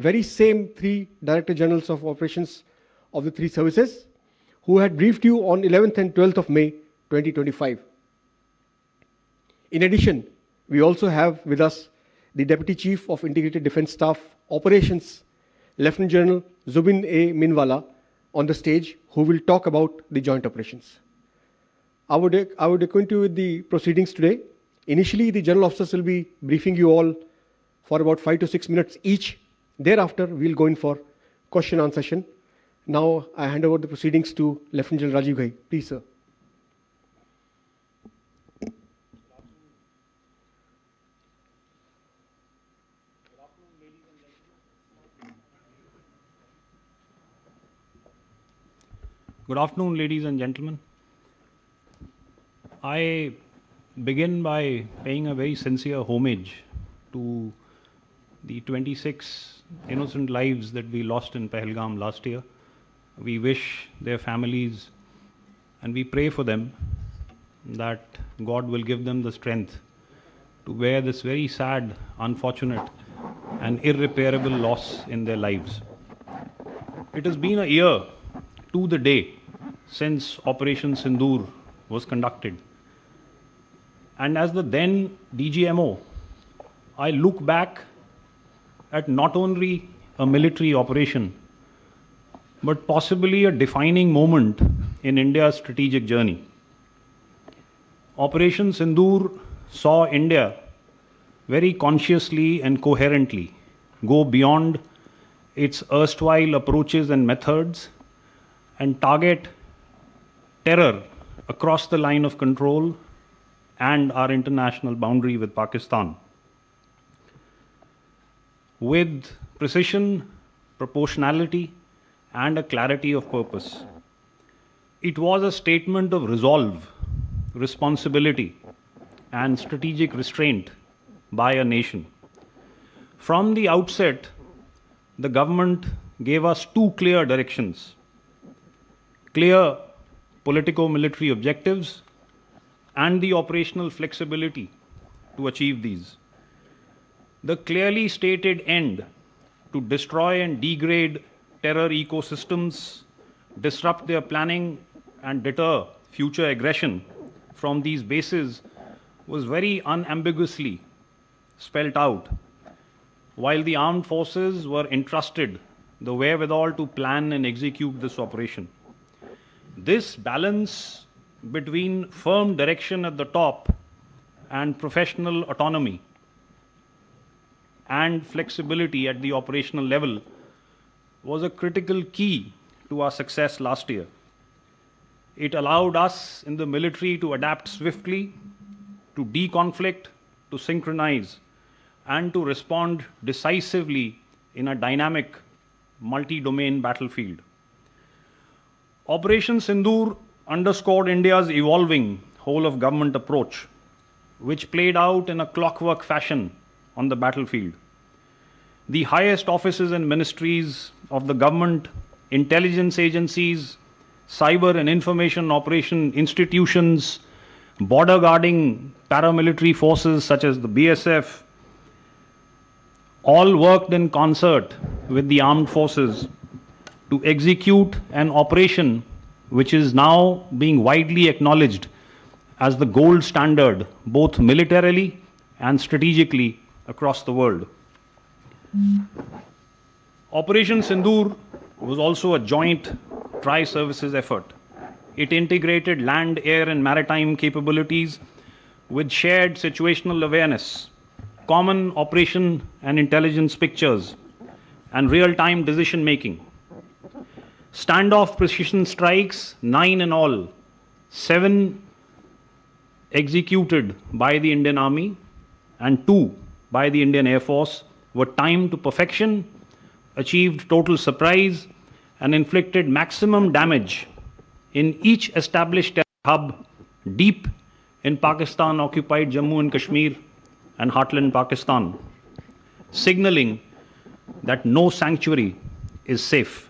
very same three Director Generals of Operations of the three services who had briefed you on 11th and 12th of May 2025. In addition, we also have with us the Deputy Chief of Integrated Defence Staff Operations, Lieutenant General Zubin A. Minwala, on the stage, who will talk about the joint operations. I would acquaint you with the proceedings today. Initially, the general officers will be briefing you all for about 5 to 6 minutes each. Thereafter, we'll go in for question and answer session. Now, I hand over the proceedings to Lieutenant General Rajiv Ghai. Please, sir. Good afternoon, ladies and gentlemen. I begin by paying a very sincere homage to the 26 innocent lives that we lost in Pahalgam last year. We wish their families and we pray for them that God will give them the strength to bear this very sad, unfortunate and irreparable loss in their lives. It has been a year to the day since Operation Sindoor was conducted. And as the then DGMO, I look back at not only a military operation, but possibly a defining moment in India's strategic journey. Operation Sindoor saw India very consciously and coherently go beyond its erstwhile approaches and methods and target terror across the line of control and our international boundary with Pakistan. With precision, proportionality, and a clarity of purpose. It was a statement of resolve, responsibility, and strategic restraint by a nation. From the outset, the government gave us two clear directions: clear politico-military objectives and the operational flexibility to achieve these. The clearly stated end to destroy and degrade terror ecosystems, disrupt their planning, and deter future aggression from these bases was very unambiguously spelt out, while the armed forces were entrusted the wherewithal to plan and execute this operation. This balance between firm direction at the top and professional autonomy and flexibility at the operational level was a critical key to our success last year. It allowed us in the military to adapt swiftly, to deconflict, to synchronize, and to respond decisively in a dynamic, multi-domain battlefield. Operation Sindoor underscored India's evolving whole-of-government approach, which played out in a clockwork fashion on the battlefield. The highest offices and ministries of the government, intelligence agencies, cyber and information operation institutions, border guarding paramilitary forces such as the BSF, all worked in concert with the armed forces to execute an operation which is now being widely acknowledged as the gold standard, both militarily and strategically across the world. Operation Sindoor was also a joint tri-services effort. It integrated land, air, and maritime capabilities with shared situational awareness, common operation and intelligence pictures, and real-time decision-making. Standoff precision strikes, 9 in all, 7 executed by the Indian Army and 2 by the Indian Air Force, were timed to perfection, achieved total surprise, and inflicted maximum damage in each established hub deep in Pakistan-occupied Jammu and Kashmir and heartland Pakistan, signaling that no sanctuary is safe.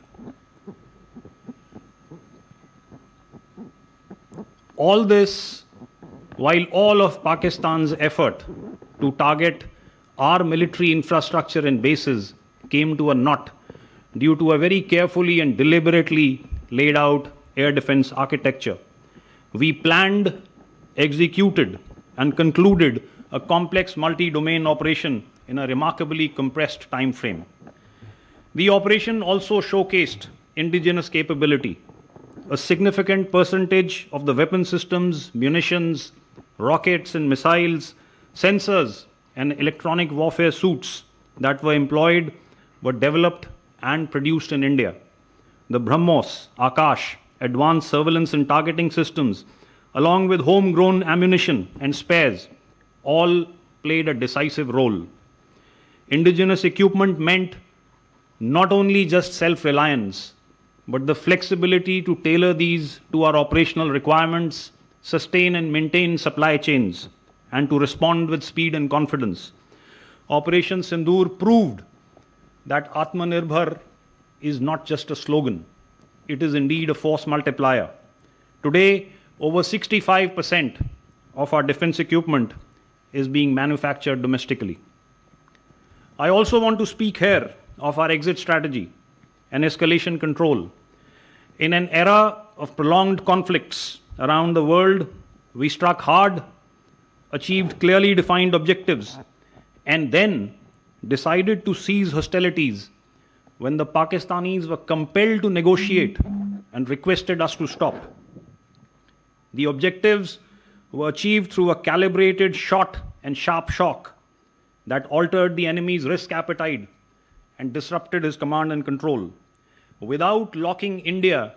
All this while all of Pakistan's effort to target our military infrastructure and bases came to a knot due to a very carefully and deliberately laid out air defense architecture. We planned, executed, and concluded a complex multi-domain operation in a remarkably compressed time frame. The operation also showcased indigenous capability. A significant percentage of the weapon systems, munitions, rockets and missiles, sensors, and electronic warfare suits that were employed were developed and produced in India. The BrahMos, Akash, advanced surveillance and targeting systems, along with homegrown ammunition and spares, all played a decisive role. Indigenous equipment meant not only just self-reliance, but the flexibility to tailor these to our operational requirements, sustain and maintain supply chains, and to respond with speed and confidence. Operation Sindoor proved that Atmanirbhar is not just a slogan, it is indeed a force multiplier. Today, over 65% of our defense equipment is being manufactured domestically. I also want to speak here of our exit strategy and escalation control. In an era of prolonged conflicts around the world, we struck hard, achieved clearly defined objectives, and then decided to cease hostilities when the Pakistanis were compelled to negotiate and requested us to stop. The objectives were achieved through a calibrated shot and sharp shock that altered the enemy's risk appetite and disrupted his command and control, without locking India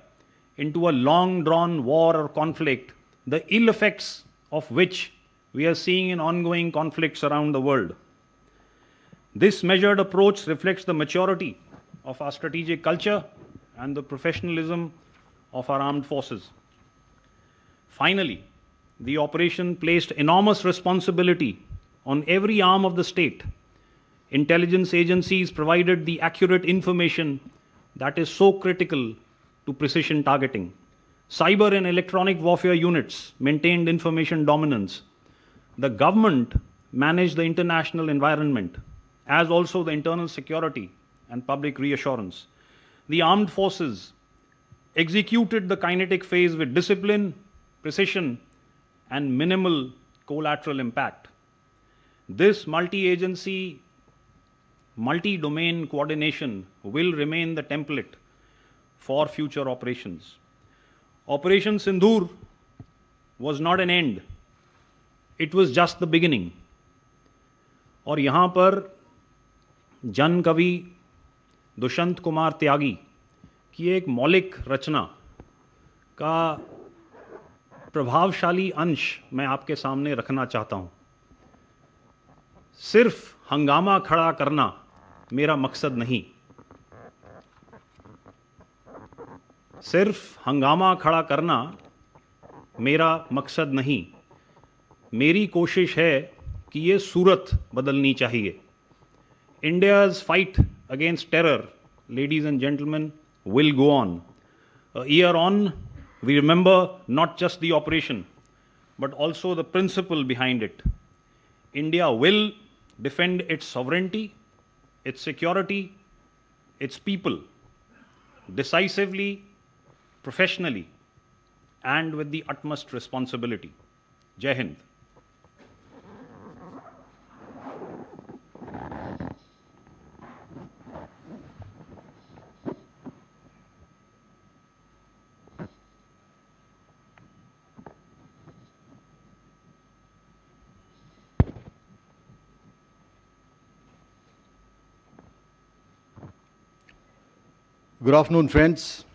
into a long-drawn war or conflict, the ill effects of which we are seeing in ongoing conflicts around the world. This measured approach reflects the maturity of our strategic culture and the professionalism of our armed forces. Finally, the operation placed enormous responsibility on every arm of the state. Intelligence agencies provided the accurate information that is so critical to precision targeting. Cyber and electronic warfare units maintained information dominance. The government managed the international environment, as also the internal security and public reassurance. The armed forces executed the kinetic phase with discipline, precision, and minimal collateral impact. This multi-agency, multi-domain coordination will remain the template for future operations. Operation Sindoor was not an end. It was just the beginning. और यहाँ पर जन कवि दुष्यंत कुमार त्यागी की एक मौलिक रचना का प्रभावशाली अंश मैं आपके सामने रखना चाहता हूँ. सिर्फ हंगामा खड़ा करना मेरा मकसद नहीं. सिर्फ हंगामा खड़ा करना मेरा मकसद नहीं. मेरी कोशिश है कि ये सूरत बदलनी चाहिए. India's fight against terror, ladies and gentlemen, will go on. A year on, we remember not just the operation, but also the principle behind it. India will defend its sovereignty, its security, its people, decisively, professionally, and with the utmost responsibility. Jai Hind. Good afternoon, friends.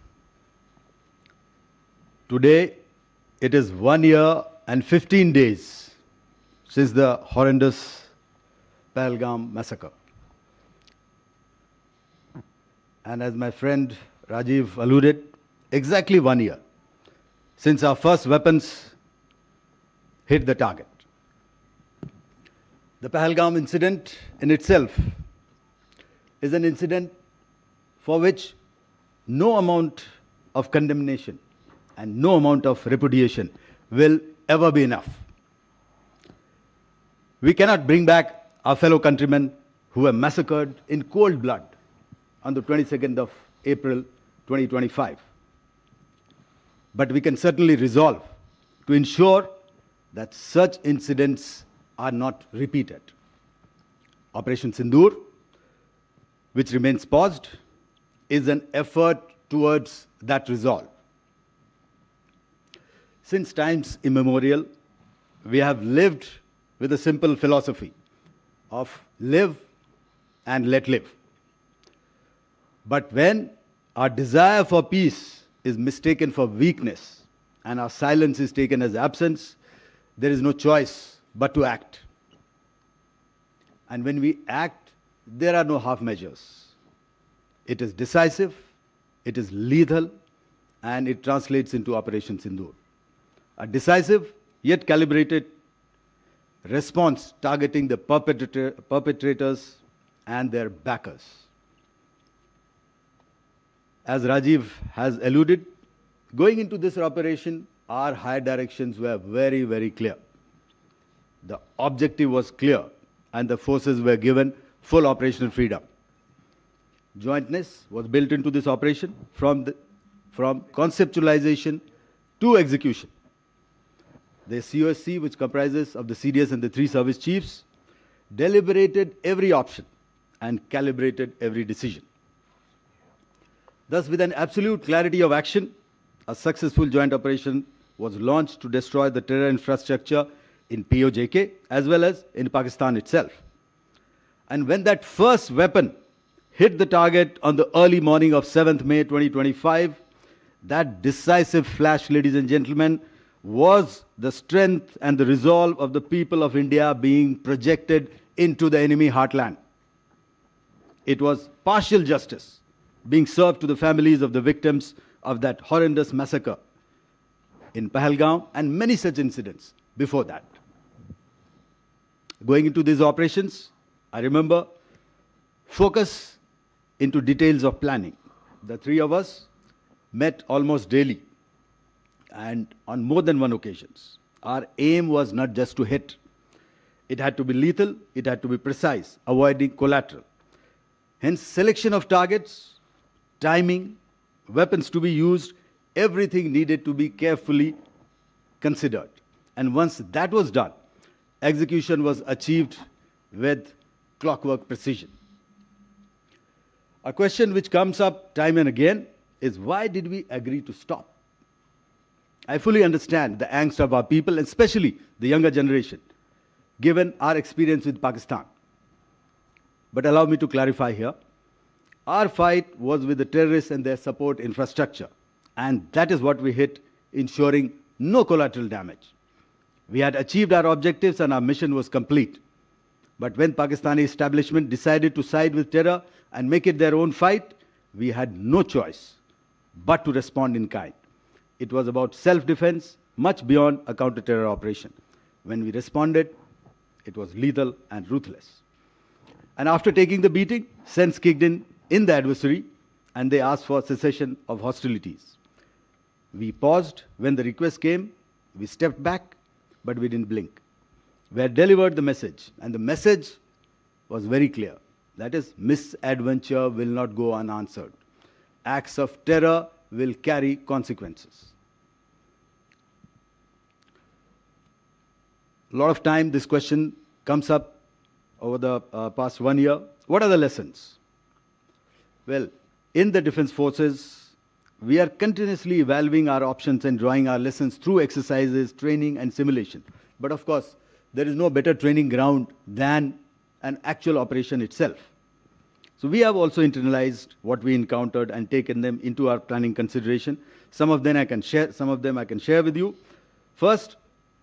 Today, it is 1 year and 15 days since the horrendous Pahalgam massacre. And as my friend Rajiv alluded, exactly 1 year since our first weapons hit the target. The Pahalgam incident in itself is an incident for which no amount of condemnation and no amount of repudiation will ever be enough. We cannot bring back our fellow countrymen who were massacred in cold blood on the 22nd of April 2025. But we can certainly resolve to ensure that such incidents are not repeated. Operation Sindoor, which remains paused, is an effort towards that resolve. Since times immemorial, we have lived with a simple philosophy of live and let live. But when our desire for peace is mistaken for weakness and our silence is taken as absence, there is no choice but to act. And when we act, there are no half measures. It is decisive, it is lethal, and it translates into Operation Sindoor. A decisive yet calibrated response targeting the perpetrators and their backers. As Rajiv has alluded, going into this operation, our higher directions were very, very clear. The objective was clear, and the forces were given full operational freedom. Jointness was built into this operation from conceptualization to execution. The COSC, which comprises of the CDS and the 3 service chiefs, deliberated every option and calibrated every decision. Thus, with an absolute clarity of action, a successful joint operation was launched to destroy the terror infrastructure in POJK as well as in Pakistan itself. And when that first weapon hit the target on the early morning of 7th May 2025, that decisive flash, ladies and gentlemen, was the strength and the resolve of the people of India being projected into the enemy heartland. It was partial justice being served to the families of the victims of that horrendous massacre in Pahalgaon and many such incidents before that. Going into these operations, I remember focus into details of planning. The 3 of us met almost daily and on more than one occasions. Our aim was not just to hit. It had to be lethal, it had to be precise, avoiding collateral. Hence, selection of targets, timing, weapons to be used, everything needed to be carefully considered. And once that was done, execution was achieved with clockwork precision. A question which comes up time and again is, why did we agree to stop? I fully understand the angst of our people, especially the younger generation, given our experience with Pakistan. But allow me to clarify here. Our fight was with the terrorists and their support infrastructure. And that is what we hit, ensuring no collateral damage. We had achieved our objectives and our mission was complete. But when Pakistani establishment decided to side with terror and make it their own fight, we had no choice but to respond in kind. It was about self-defense, much beyond a counter-terror operation. When we responded, it was lethal and ruthless. And after taking the beating, sense kicked in the adversary, and they asked for cessation of hostilities. We paused when the request came, we stepped back, but we didn't blink. We had delivered the message, and the message was very clear. That is, misadventure will not go unanswered. Acts of terror will carry consequences. A lot of time this question comes up over the past 1 year. What are the lessons? Well, in the defense forces, we are continuously evaluating our options and drawing our lessons through exercises, training, and simulation. But of course, there is no better training ground than an actual operation itself. So we have also internalized what we encountered and taken them into our planning consideration. Some of them I can share with you. First,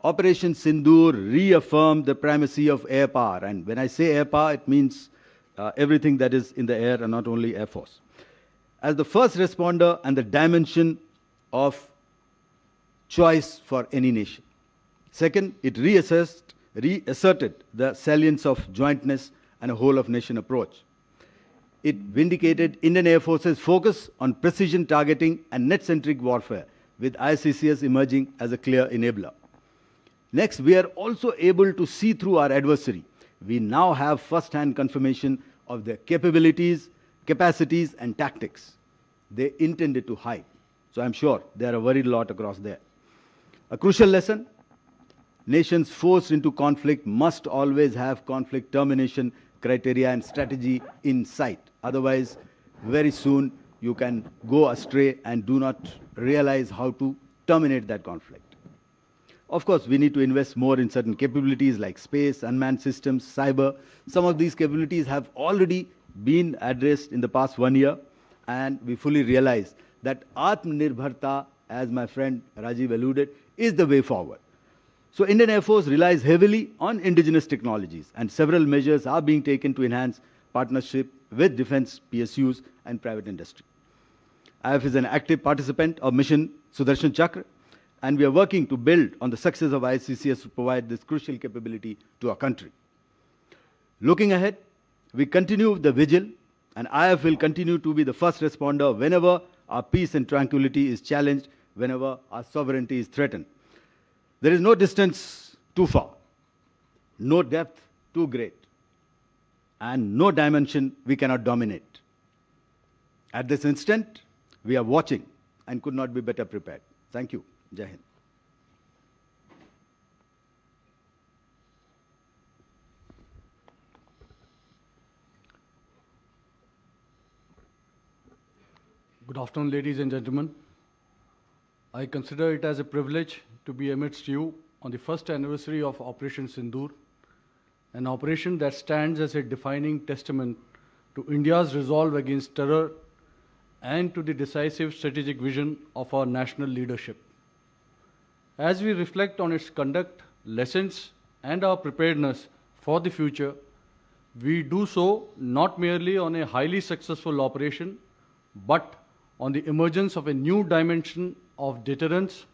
Operation Sindoor reaffirmed the primacy of air power. And when I say air power, it means everything that is in the air and not only Air Force. As the first responder and the dimension of choice for any nation. Second, it reasserted the salience of jointness and a whole-of-nation approach. It vindicated Indian Air Force's focus on precision targeting and net-centric warfare, with ICCS emerging as a clear enabler. Next, we are also able to see through our adversary. We now have first-hand confirmation of their capabilities, capacities and tactics they intended to hide. So I'm sure there are a very lot across there. A crucial lesson: nations forced into conflict must always have conflict termination criteria and strategy in sight. Otherwise, very soon you can go astray and do not realize how to terminate that conflict. Of course, we need to invest more in certain capabilities like space, unmanned systems, cyber. Some of these capabilities have already been addressed in the past 1 year, and we fully realize that Atmanirbharta, as my friend Rajiv alluded, is the way forward. So Indian Air Force relies heavily on indigenous technologies, and several measures are being taken to enhance partnership with defense PSUs and private industry. IF is an active participant of Mission Sudarshan Chakra, and we are working to build on the success of ICCS to provide this crucial capability to our country. Looking ahead, we continue the vigil, and IF will continue to be the first responder whenever our peace and tranquility is challenged, whenever our sovereignty is threatened. There is no distance too far, no depth too great, and no dimension we cannot dominate. At this instant, we are watching and could not be better prepared. Thank you. Jai Hind. Good afternoon, ladies and gentlemen. I consider it as a privilege to be amidst you on the first anniversary of Operation Sindoor, an operation that stands as a defining testament to India's resolve against terror and to the decisive strategic vision of our national leadership. As we reflect on its conduct, lessons, and our preparedness for the future, we do so not merely on a highly successful operation, but on the emergence of a new dimension of deterrence,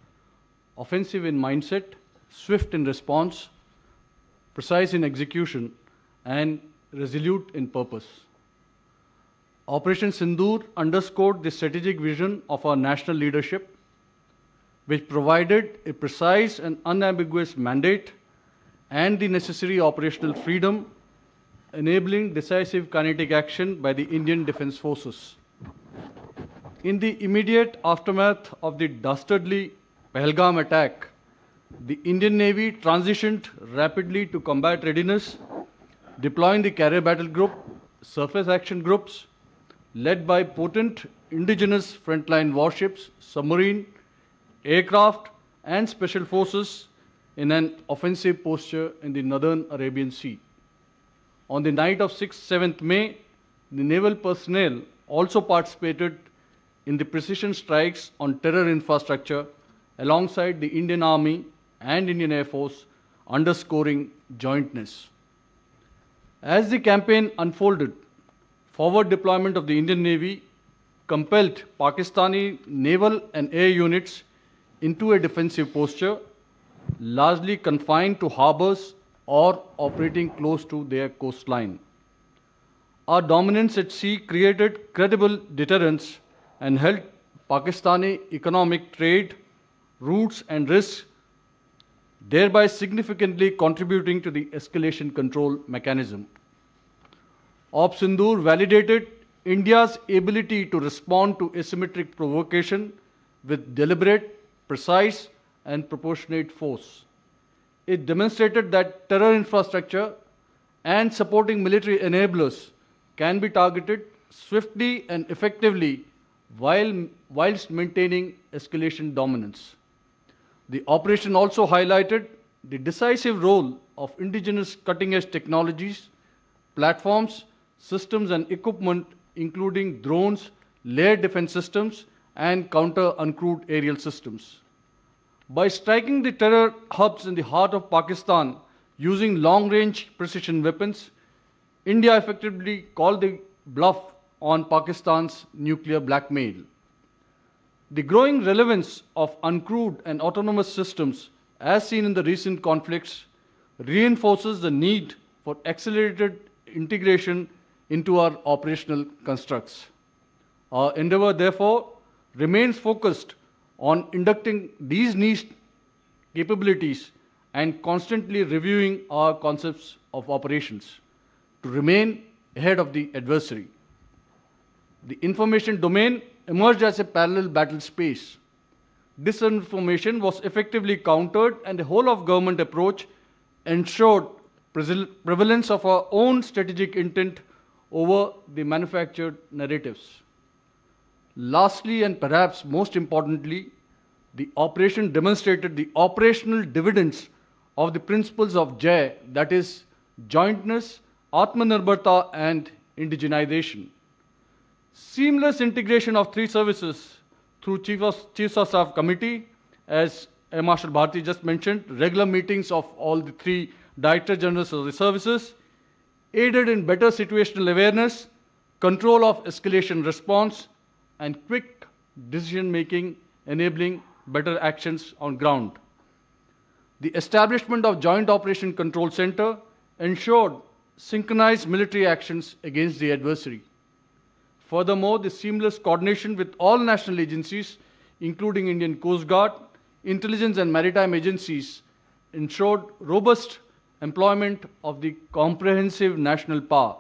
offensive in mindset, swift in response, precise in execution, and resolute in purpose. Operation Sindoor underscored the strategic vision of our national leadership, which provided a precise and unambiguous mandate and the necessary operational freedom, enabling decisive kinetic action by the Indian Defence Forces. In the immediate aftermath of the dastardly Pahalgam attack, the Indian Navy transitioned rapidly to combat readiness, deploying the carrier battle group, surface action groups, led by potent indigenous frontline warships, submarine, aircraft, and special forces in an offensive posture in the northern Arabian Sea. On the night of 6-7 May, the naval personnel also participated in the precision strikes on terror infrastructure alongside the Indian Army and Indian Air Force, underscoring jointness. As the campaign unfolded, forward deployment of the Indian Navy compelled Pakistani naval and air units into a defensive posture, largely confined to harbors or operating close to their coastline. Our dominance at sea created credible deterrence and held Pakistani economic trade, routes and risks, thereby significantly contributing to the escalation control mechanism. Op Sindoor validated India's ability to respond to asymmetric provocation with deliberate, precise and proportionate force. It demonstrated that terror infrastructure and supporting military enablers can be targeted swiftly and effectively whilst maintaining escalation dominance. The operation also highlighted the decisive role of indigenous cutting-edge technologies, platforms, systems and equipment, including drones, layered defense systems, and counter-uncrewed aerial systems. By striking the terror hubs in the heart of Pakistan using long-range precision weapons, India effectively called the bluff on Pakistan's nuclear blackmail. The growing relevance of uncrewed and autonomous systems, as seen in the recent conflicts, reinforces the need for accelerated integration into our operational constructs. Our endeavor, therefore, remains focused on inducting these niche capabilities and constantly reviewing our concepts of operations to remain ahead of the adversary. The information domain emerged as a parallel battle space. Disinformation was effectively countered, and the whole of government approach ensured prevalence of our own strategic intent over the manufactured narratives. Lastly, and perhaps most importantly, the operation demonstrated the operational dividends of the principles of JAI, that is, jointness, Atmanirbharta, and indigenization. Seamless integration of three services through Chiefs of Staff Committee, as Marshal Bharati just mentioned, regular meetings of all the three Director Generals of the services, aided in better situational awareness, control of escalation response, and quick decision-making, enabling better actions on ground. The establishment of Joint Operation Control Center ensured synchronized military actions against the adversary. Furthermore, the seamless coordination with all national agencies, including Indian Coast Guard, intelligence and maritime agencies, ensured robust employment of the comprehensive national power.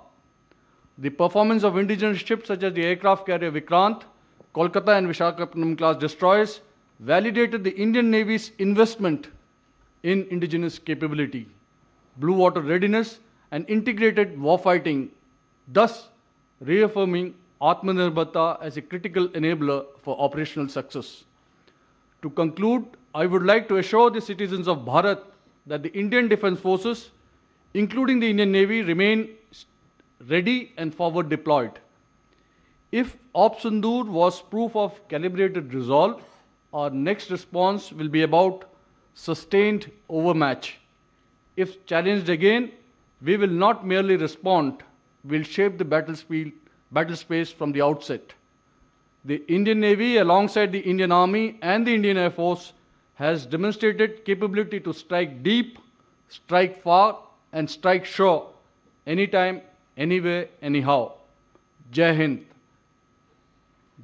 The performance of indigenous ships such as the aircraft carrier Vikrant, Kolkata and Visakhapatnam class destroyers validated the Indian Navy's investment in indigenous capability, blue water readiness, and integrated warfighting, thus reaffirming Atmanirbharta as a critical enabler for operational success. To conclude, I would like to assure the citizens of Bharat that the Indian Defence Forces, including the Indian Navy, remain ready and forward deployed. If Op Sindoor was proof of calibrated resolve, our next response will be about sustained overmatch. If challenged again, we will not merely respond, we'll shape the battle space from the outset. The Indian Navy, alongside the Indian Army and the Indian Air Force, has demonstrated capability to strike deep, strike far, and strike sure, anytime, anywhere, anyhow. Jai Hind.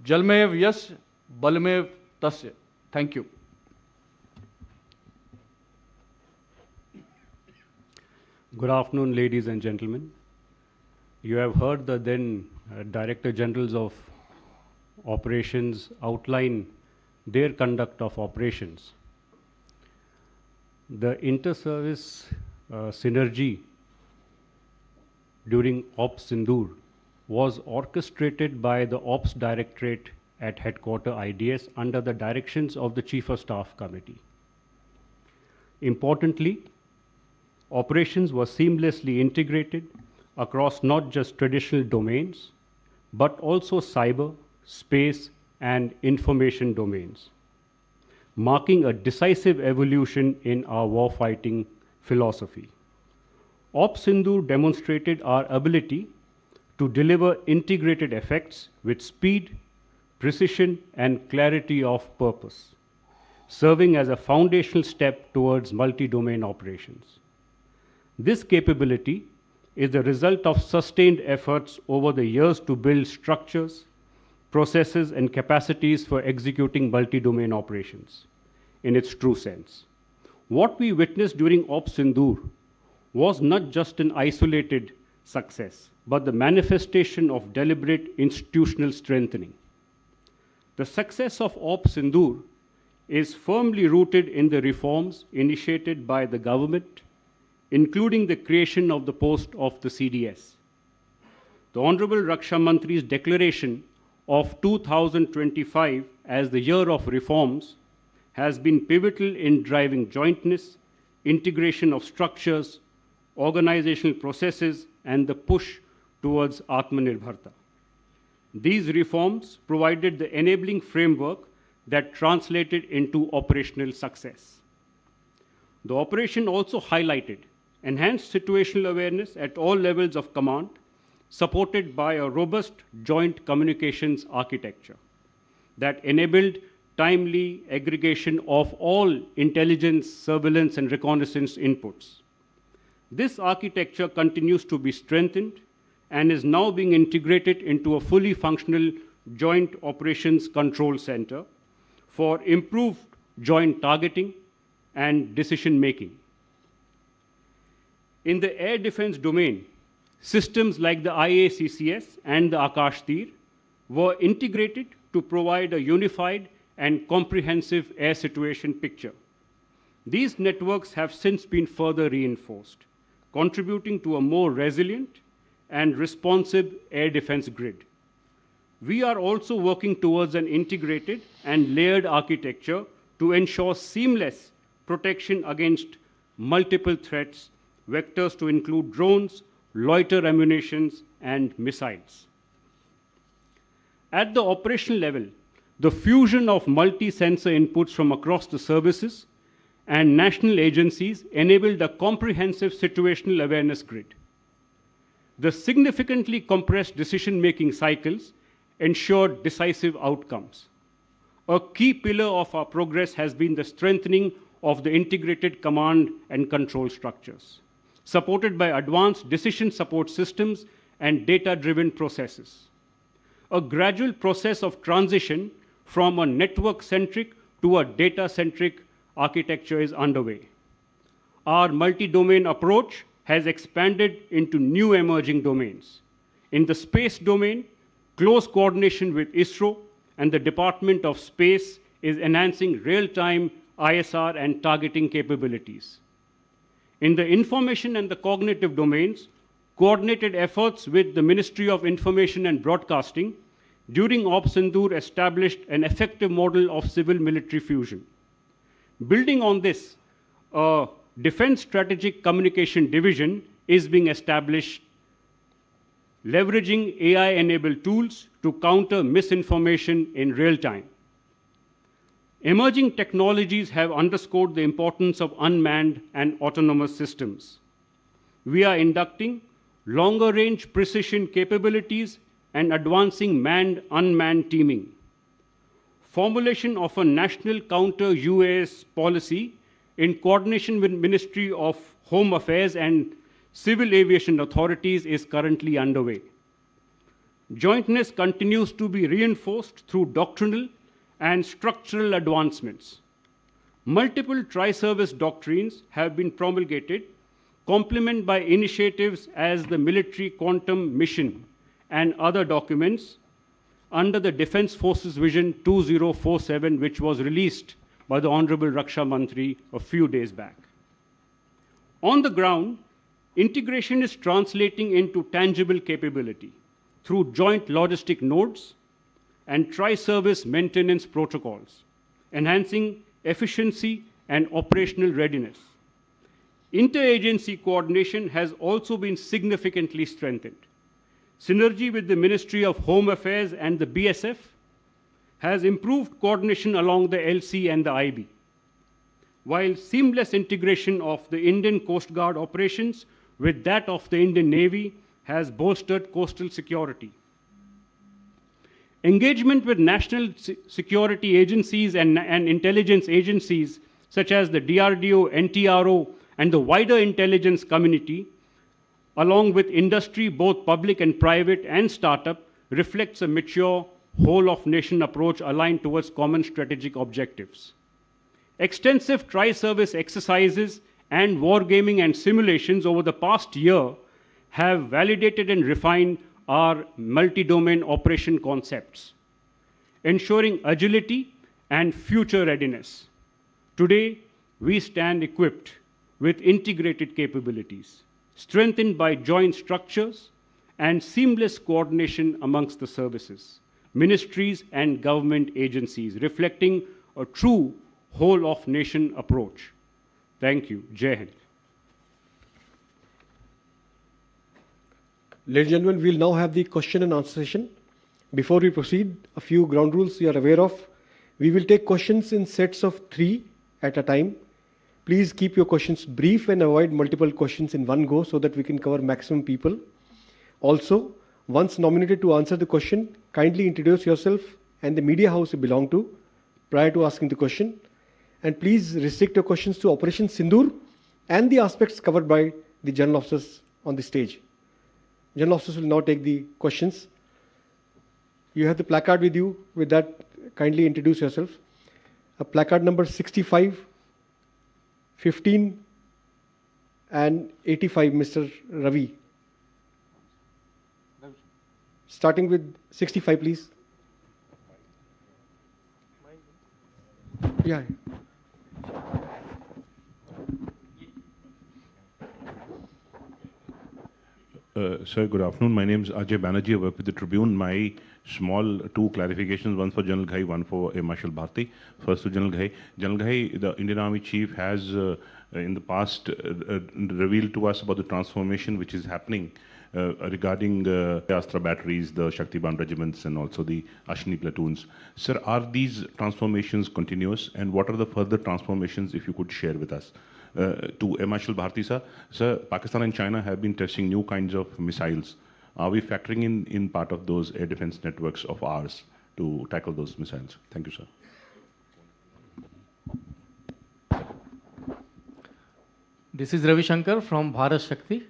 Jalmev yas, balmev tasya. Thank you. Good afternoon, ladies and gentlemen. You have heard the then Director Generals of Operations outline their conduct of operations. The inter-service synergy during Ops Sindoor was orchestrated by the Ops Directorate at Headquarter IDS under the directions of the Chief of Staff Committee. Importantly, operations were seamlessly integrated across not just traditional domains, but also cyber, space, and information domains, marking a decisive evolution in our warfighting philosophy. Ops Sindoor demonstrated our ability to deliver integrated effects with speed, precision, and clarity of purpose, serving as a foundational step towards multi-domain operations. This capability is the result of sustained efforts over the years to build structures, processes, and capacities for executing multi-domain operations in its true sense. What we witnessed during Ops Sindoor was not just an isolated success, but the manifestation of deliberate institutional strengthening. The success of Ops Sindoor is firmly rooted in the reforms initiated by the government, including the creation of the post of the CDS. The Honorable Raksha Mantri's declaration of 2025 as the year of reforms has been pivotal in driving jointness, integration of structures, organizational processes, and the push towards Atmanirbharta. These reforms provided the enabling framework that translated into operational success. The operation also highlighted enhanced situational awareness at all levels of command, supported by a robust joint communications architecture that enabled timely aggregation of all intelligence, surveillance, and reconnaissance inputs. This architecture continues to be strengthened and is now being integrated into a fully functional Joint Operations Control Center for improved joint targeting and decision-making. In the air defense domain, systems like the IACCS and the Akash Tir were integrated to provide a unified and comprehensive air situation picture. These networks have since been further reinforced, contributing to a more resilient and responsive air defense grid. We are also working towards an integrated and layered architecture to ensure seamless protection against multiple threats, vectors to include drones, loiter ammunitions, and missiles. At the operational level, the fusion of multi-sensor inputs from across the services and national agencies enabled a comprehensive situational awareness grid. The significantly compressed decision-making cycles ensured decisive outcomes. A key pillar of our progress has been the strengthening of the integrated command and control structures, supported by advanced decision support systems and data-driven processes. A gradual process of transition from a network-centric to a data-centric architecture is underway. Our multi-domain approach has expanded into new emerging domains. In the space domain, close coordination with ISRO and the Department of Space is enhancing real-time ISR and targeting capabilities. In the information and the cognitive domains, coordinated efforts with the Ministry of Information and Broadcasting during Sindoor established an effective model of civil-military fusion. Building on this, a Defense Strategic Communication Division is being established, leveraging AI-enabled tools to counter misinformation in real time. Emerging technologies have underscored the importance of unmanned and autonomous systems. We are inducting longer-range precision capabilities and advancing manned-unmanned teaming. Formulation of a national counter-UAS policy in coordination with Ministry of Home Affairs and civil aviation authorities is currently underway. Jointness continues to be reinforced through doctrinal and structural advancements. Multiple tri-service doctrines have been promulgated, complemented by initiatives as the Military Quantum Mission and other documents under the Defense Forces Vision 2047, which was released by the Honorable Raksha Mantri a few days back. On the ground, integration is translating into tangible capability through joint logistic nodes and tri-service maintenance protocols, enhancing efficiency and operational readiness. Interagency coordination has also been significantly strengthened. Synergy with the Ministry of Home Affairs and the BSF has improved coordination along the LC and the IB, while seamless integration of the Indian Coast Guard operations with that of the Indian Navy has bolstered coastal security. Engagement with national security agencies and intelligence agencies such as the DRDO, NTRO, and the wider intelligence community, along with industry, both public and private and startup, reflects a mature whole-of-nation approach aligned towards common strategic objectives. Extensive tri-service exercises and wargaming and simulations over the past year have validated and refined our multi-domain operation concepts, ensuring agility and future readiness. Today, we stand equipped with integrated capabilities, strengthened by joint structures and seamless coordination amongst the services, ministries and government agencies, reflecting a true whole-of-nation approach. Thank you. Jai Hind. Ladies and gentlemen, we'll now have the question and answer session. Before we proceed, a few ground rules you are aware of. We will take questions in sets of 3 at a time. Please keep your questions brief and avoid multiple questions in one go so that we can cover maximum people. Also, once nominated to answer the question, kindly introduce yourself and the media house you belong to prior to asking the question. And please restrict your questions to Operation Sindoor and the aspects covered by the general officers on the stage. General officers will now take the questions. You have the placard with you. With that, kindly introduce yourself. A placard number 65, 15 and 85, Mr. Ravi. Starting with 65, please. Yeah. Sir, good afternoon. My name is Ajay Banerjee. I work with the Tribune. My small two clarifications, one for General Ghai, one for Marshal Bharti. First to General Ghai. General Ghai, the Indian Army Chief has in the past revealed to us about the transformation which is happening regarding the Astra batteries, the Shaktiban regiments and also the Ashni platoons. Sir, are these transformations continuous, and what are the further transformations if you could share with us? To Marshal Bharti sir, Pakistan and China have been testing new kinds of missiles. Are we factoring in part of those air defense networks of ours to tackle those missiles? Thank you, sir. This is Ravi Shankar from Bharat Shakti.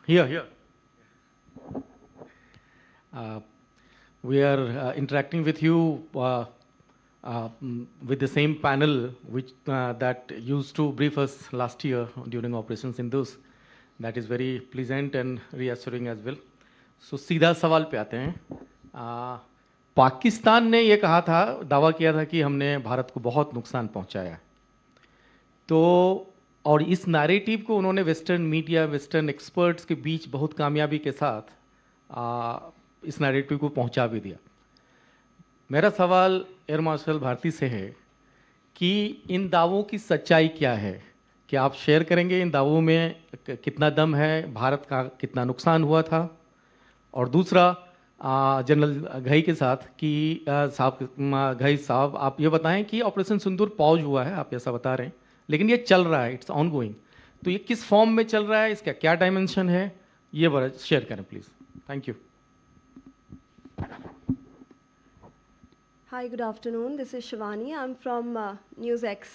Here. We are interacting with you with the same panel which that used to brief us last year during Operation Sindoor. That is very pleasant and reassuring as well. So सीधा सवाल पे आते हैं. पाकिस्तान ने ये कहा था, दावा किया था कि हमने भारत को बहुत नुकसान पहुंचाया. तो और इस नैरेटिव को उन्होंने वेस्टर्न मीडिया, वेस्टर्न एक्सपर्ट्स के बीच बहुत कामयाबी के साथ इस नैरेटिव को पहुंचा भी दिया. मेरा सवाल एयर मार्शल भारती से है कि इन दावों की सच्चाई क्या है. क्या आप शेयर करेंगे इन दावों में कितना दम है, भारत का कितना नुकसान हुआ था? और दूसरा जनरल घई के साथ कि घई साहब आप ये बताएं कि ऑपरेशन सिंदूर पॉज हुआ है, आप ऐसा बता रहे हैं, लेकिन ये चल रहा है, इट्स ऑन गोइंग. तो ये किस फॉर्म में चल रहा है, इसका क्या डायमेंशन है, ये बड़ा शेयर करें please. Thank you. Hi, good afternoon. This is Shivani. I'm from NewsX.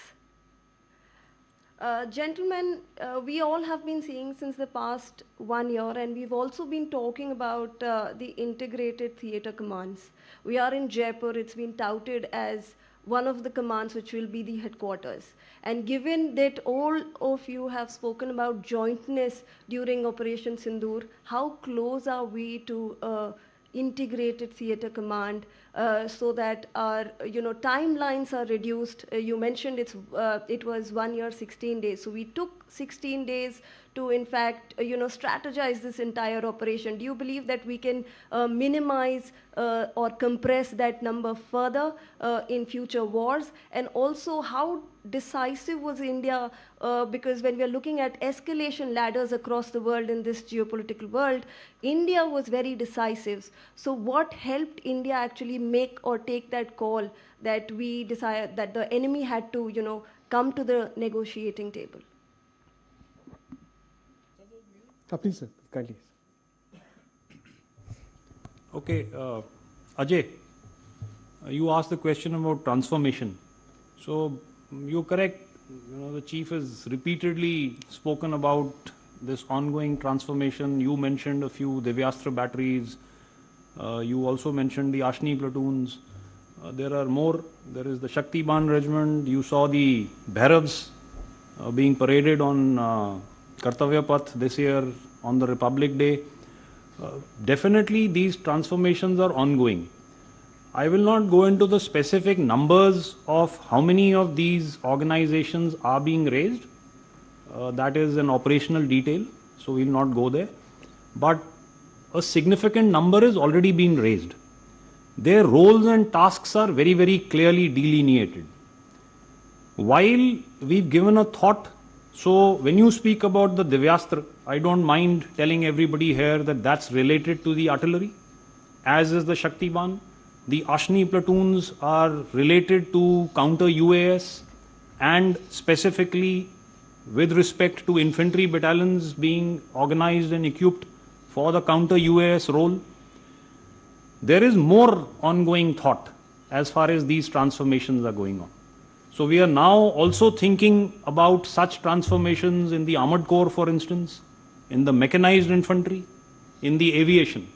Gentlemen, we all have been seeing since the past 1 year, and we've also been talking about the integrated theater commands. We are in Jaipur. It's been touted as one of the commands which will be the headquarters. And given that all of you have spoken about jointness during Operation Sindoor, how close are we to integrated theater command so that our timelines are reduced? You mentioned it was 1 year 16 days, so we took 16 days to in fact strategize this entire operation. Do you believe that we can minimize or compress that number further in future wars? And also, how decisive was India, because when we are looking at escalation ladders across the world in this geopolitical world, India was very decisive. So what helped India actually make or take that call that we decided that the enemy had to come to the negotiating table? Please, sir, kindly. Okay, Ajay, you asked the question about transformation. So you're correct. The chief has repeatedly spoken about this ongoing transformation. You mentioned a few Devyastra batteries. You also mentioned the Ashni platoons. There are more. There is the Shaktiban regiment. You saw the Bhairavs being paraded on Kartavya Path this year on the Republic Day. Definitely these transformations are ongoing. I will not go into the specific numbers of how many of these organizations are being raised. That is an operational detail, so we will not go there. But a significant number is already being raised. Their roles and tasks are very, very clearly delineated. While we've given a thought, so when you speak about the Devyastra, I don't mind telling everybody here that that's related to the artillery, as is the Shaktiban. The Ashni platoons are related to counter UAS and specifically with respect to infantry battalions being organized and equipped for the counter UAS role. There is more ongoing thought as far as these transformations are going on. So we are now also thinking about such transformations in the armored corps, for instance, in the mechanized infantry, in the aviation,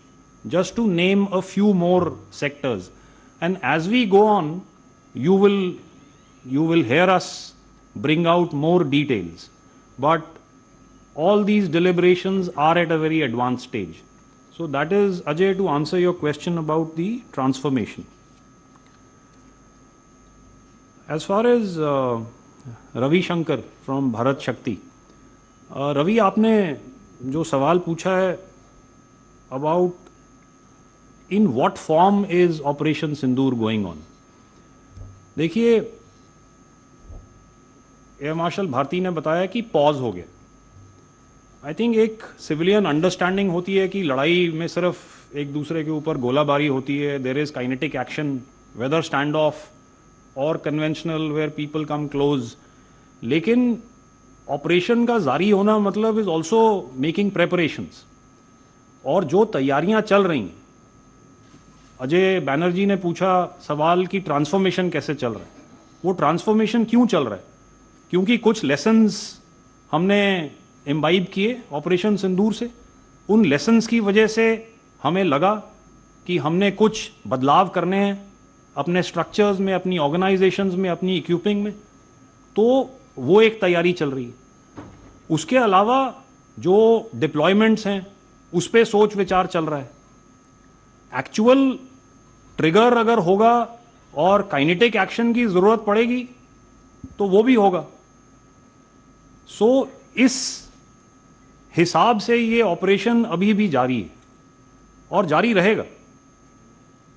just to name a few more sectors. And as we go on, you will hear us bring out more details. But all these deliberations are at a very advanced stage. So that is, Ajay, to answer your question about the transformation. As far as Ravi Shankar from Bharat Shakti, Ravi, आपने जो सवाल पूछा है about in what form is Operation Sindoor going on? देखिए, air marshal Bharti ने बताया कि pause हो गया. आई थिंक एक सिविलियन अंडरस्टैंडिंग होती है कि लड़ाई में सिर्फ एक दूसरे के ऊपर गोलाबारी होती है. There is kinetic action, whether stand off और conventional where people come close. लेकिन ऑपरेशन का जारी होना मतलब इज ऑल्सो मेकिंग प्रेपरेशंस. और जो तैयारियां चल रही हैं, अजय बैनर्जी ने पूछा सवाल कि ट्रांसफॉर्मेशन कैसे चल रहा है. वो ट्रांसफॉर्मेशन क्यों चल रहा है? क्योंकि कुछ लेसन्स हमने इम्बाइब किए ऑपरेशन सिंदूर से. उन लेसन्स की वजह से हमें लगा कि हमने कुछ बदलाव करने हैं अपने स्ट्रक्चर्स में, अपनी ऑर्गेनाइजेशंस में, अपनी इक्विपिंग में. तो वो एक तैयारी चल रही है. उसके अलावा जो डिप्लॉयमेंट्स हैं उस पर सोच विचार चल रहा है. एक्चुअल ट्रिगर अगर होगा और काइनेटिक एक्शन की ज़रूरत पड़ेगी तो वो भी होगा. सो इस हिसाब से ये ऑपरेशन अभी भी जारी है और जारी रहेगा.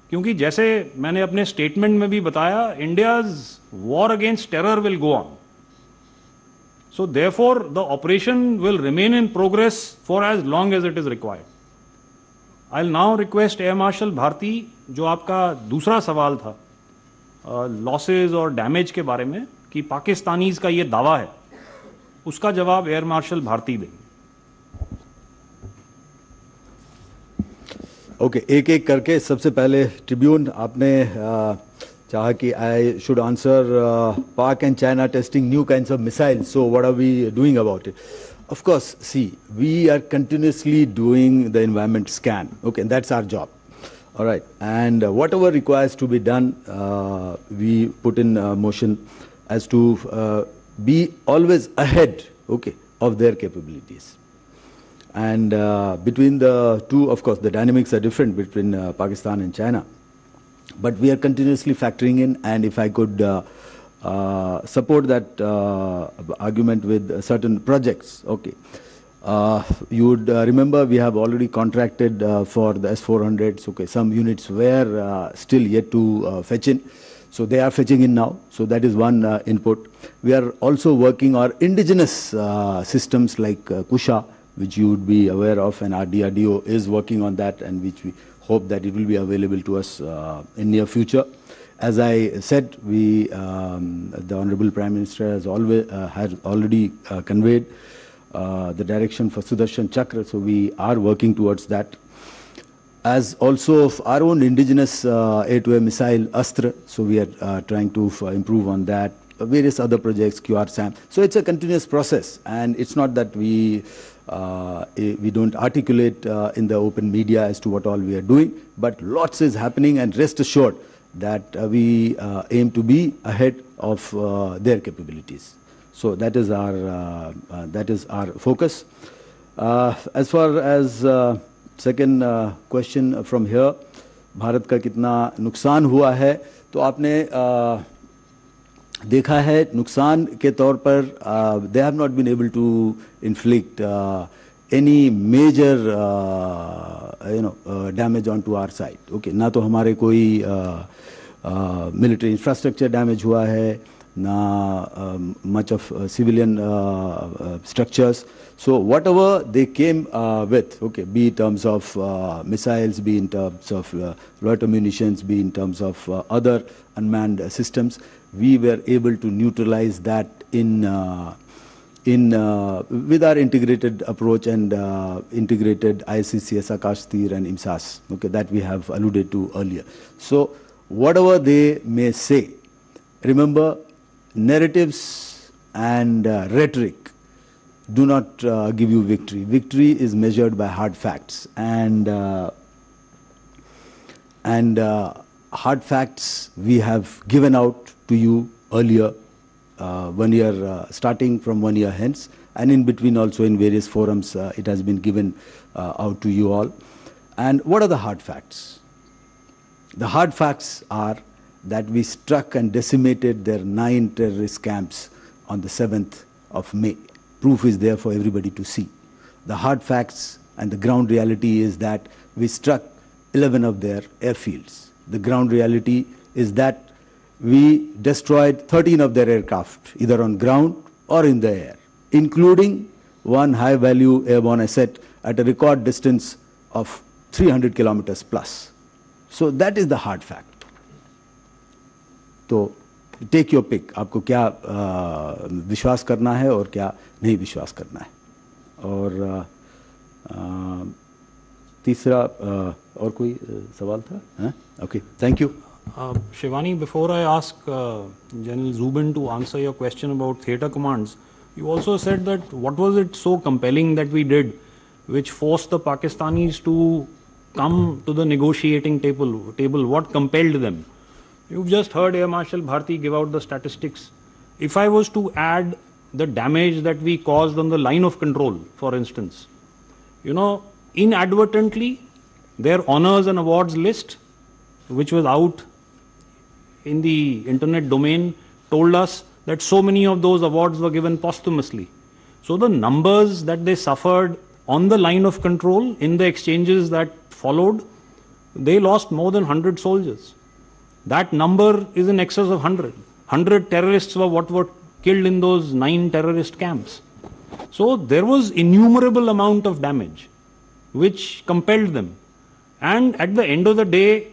क्योंकि जैसे मैंने अपने स्टेटमेंट में भी बताया, India's war against terror will go on. So therefore the operation will remain in progress for as long as it is required. I will now request air marshal Bharti, जो आपका दूसरा सवाल था लॉसेज और डैमेज के बारे में कि पाकिस्तानीज का ये दावा है, उसका जवाब एयर मार्शल भारती देंगे. ओके, एक एक करके. सबसे पहले ट्रिब्यून, आपने चाहा कि I should answer Pak and China testing new kinds of missiles. So what are we doing about it? Of course, see, we are continuously doing the environment scan. Okay, and that's our job. All right, and whatever requires to be done, we put in motion as to be always ahead, okay, of their capabilities. And between the two, of course, the dynamics are different between Pakistan and China, but we are continuously factoring in. And if I could support that argument with certain projects. Okay, you would remember we have already contracted for the S-400s. Okay, some units were still yet to fetch in, so they are fetching in now. So that is one input. We are also working our indigenous systems like Kusha, which you would be aware of, and our DRDO is working on that, and which we hope that it will be available to us in near future. As I said, the Honorable Prime Minister has already conveyed the direction for Sudarshan Chakra, so we are working towards that. As also of our own indigenous air-to-air missile Astra, so we are trying to improve on that. Various other projects, QRSAM. So it's a continuous process, and it's not that we don't articulate in the open media as to what all we are doing, but lots is happening, and rest assured that we aim to be ahead of their capabilities. So that is our focus. As far as second question from here, Bharat का कितना नुकसान हुआ है, तो आपने देखा है नुकसान के तौर पर they have not been able to inflict any major damage onto our side. Okay, ना तो हमारे कोई military infrastructure damage हुआ है, ना much of civilian structures. So whatever they came with, okay, be in terms of missiles, be in terms of loiter munitions, be in terms of other unmanned systems, we were able to neutralize that with our integrated approach and integrated ICCS, Akash Tir and IMSAS, okay, that we have alluded to earlier. So whatever they may say, remember, narratives and rhetoric do not give you victory. Victory is measured by hard facts, and hard facts we have given out to you earlier, 1 year, starting from 1 year hence, and in between also in various forums it has been given out to you all. And what are the hard facts? The hard facts are that we struck and decimated their 9 terrorist camps on the 7th of May. Proof is there for everybody to see. The hard facts and the ground reality is that we struck 11 of their airfields. The ground reality is that we destroyed 13 of their aircraft, either on ground or in the air, including one high-value airborne asset at a record distance of 300 kilometers plus. So that is the hard fact. तो take your pick, आपको क्या विश्वास करना है और क्या नहीं विश्वास करना है. और तीसरा और कोई सवाल था? Okay, thank you. Shivani, before I ask General Zubin to answer your question about theatre commands, you also said that what was it so compelling that we did which forced the Pakistanis to come to the negotiating table? What compelled them? You've just heard Air Marshal Bharati give out the statistics. If I was to add the damage that we caused on the line of control, for instance, inadvertently, their honors and awards list, which was out in the internet domain, told us that so many of those awards were given posthumously. So the numbers that they suffered on the line of control in the exchanges that followed, they lost more than 100 soldiers. That number is in excess of 100. 100 terrorists were what were killed in those 9 terrorist camps. So there was innumerable amount of damage which compelled them. And at the end of the day,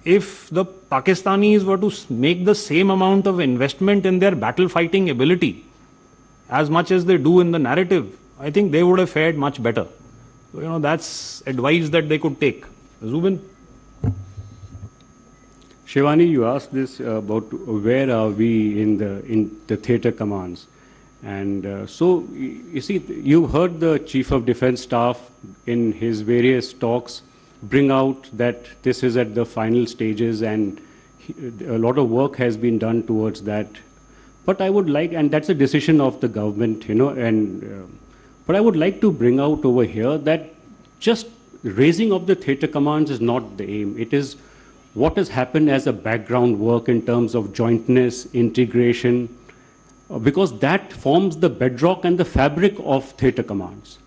if the Pakistanis were to make the same amount of investment in their battle fighting ability as much as they do in the narrative, I think they would have fared much better. So, that's advice that they could take. Zubin? Shivani, you asked this about where are we in the theatre commands. And so, you see, you heard the Chief of Defence Staff in his various talks bring out that this is at the final stages and a lot of work has been done towards that. But I would like, and that's a decision of the government, but I would like to bring out over here that just raising of the theatre commands is not the aim. It is what has happened as a background work in terms of jointness, integration, because that forms the bedrock and the fabric of theatre commands.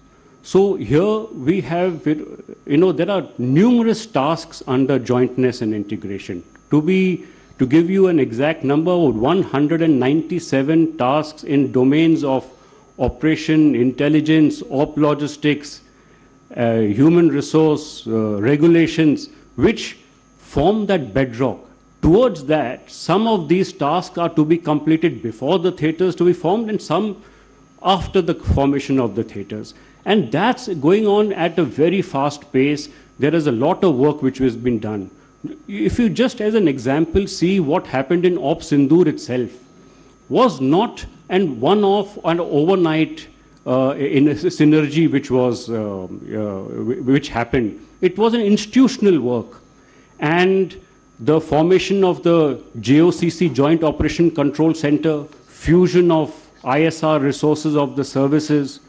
So here we have, there are numerous tasks under jointness and integration. To give you an exact number, 197 tasks in domains of operation, intelligence, op logistics, human resource, regulations, which form that bedrock. Towards that, some of these tasks are to be completed before the theatres to be formed and some after the formation of the theatres. And that's going on at a very fast pace. There is a lot of work which has been done. If you just as an example see what happened in Op Sindoor itself, was not an one-off and overnight in a synergy which happened. It was an institutional work. And the formation of the JOCC, Joint Operation Control Center, fusion of ISR resources of the services,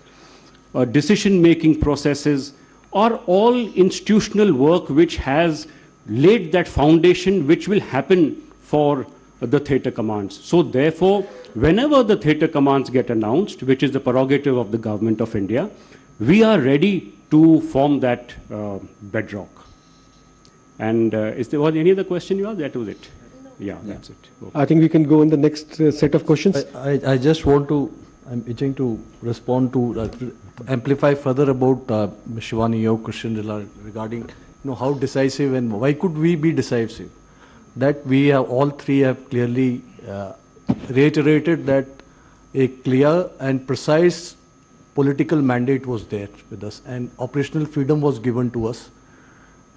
decision-making processes are all institutional work which has laid that foundation which will happen for the theatre commands. So therefore, whenever the theatre commands get announced, which is the prerogative of the Government of India, we are ready to form that bedrock. And is there any other question you asked? That was it. Yeah, that's it. Okay. I think we can go in the next set of questions. I just want to, I'm itching to respond to, amplify further about Shivani, your question regarding how decisive and why could we be decisive. That we have, all three have clearly reiterated that a clear and precise political mandate was there with us and operational freedom was given to us.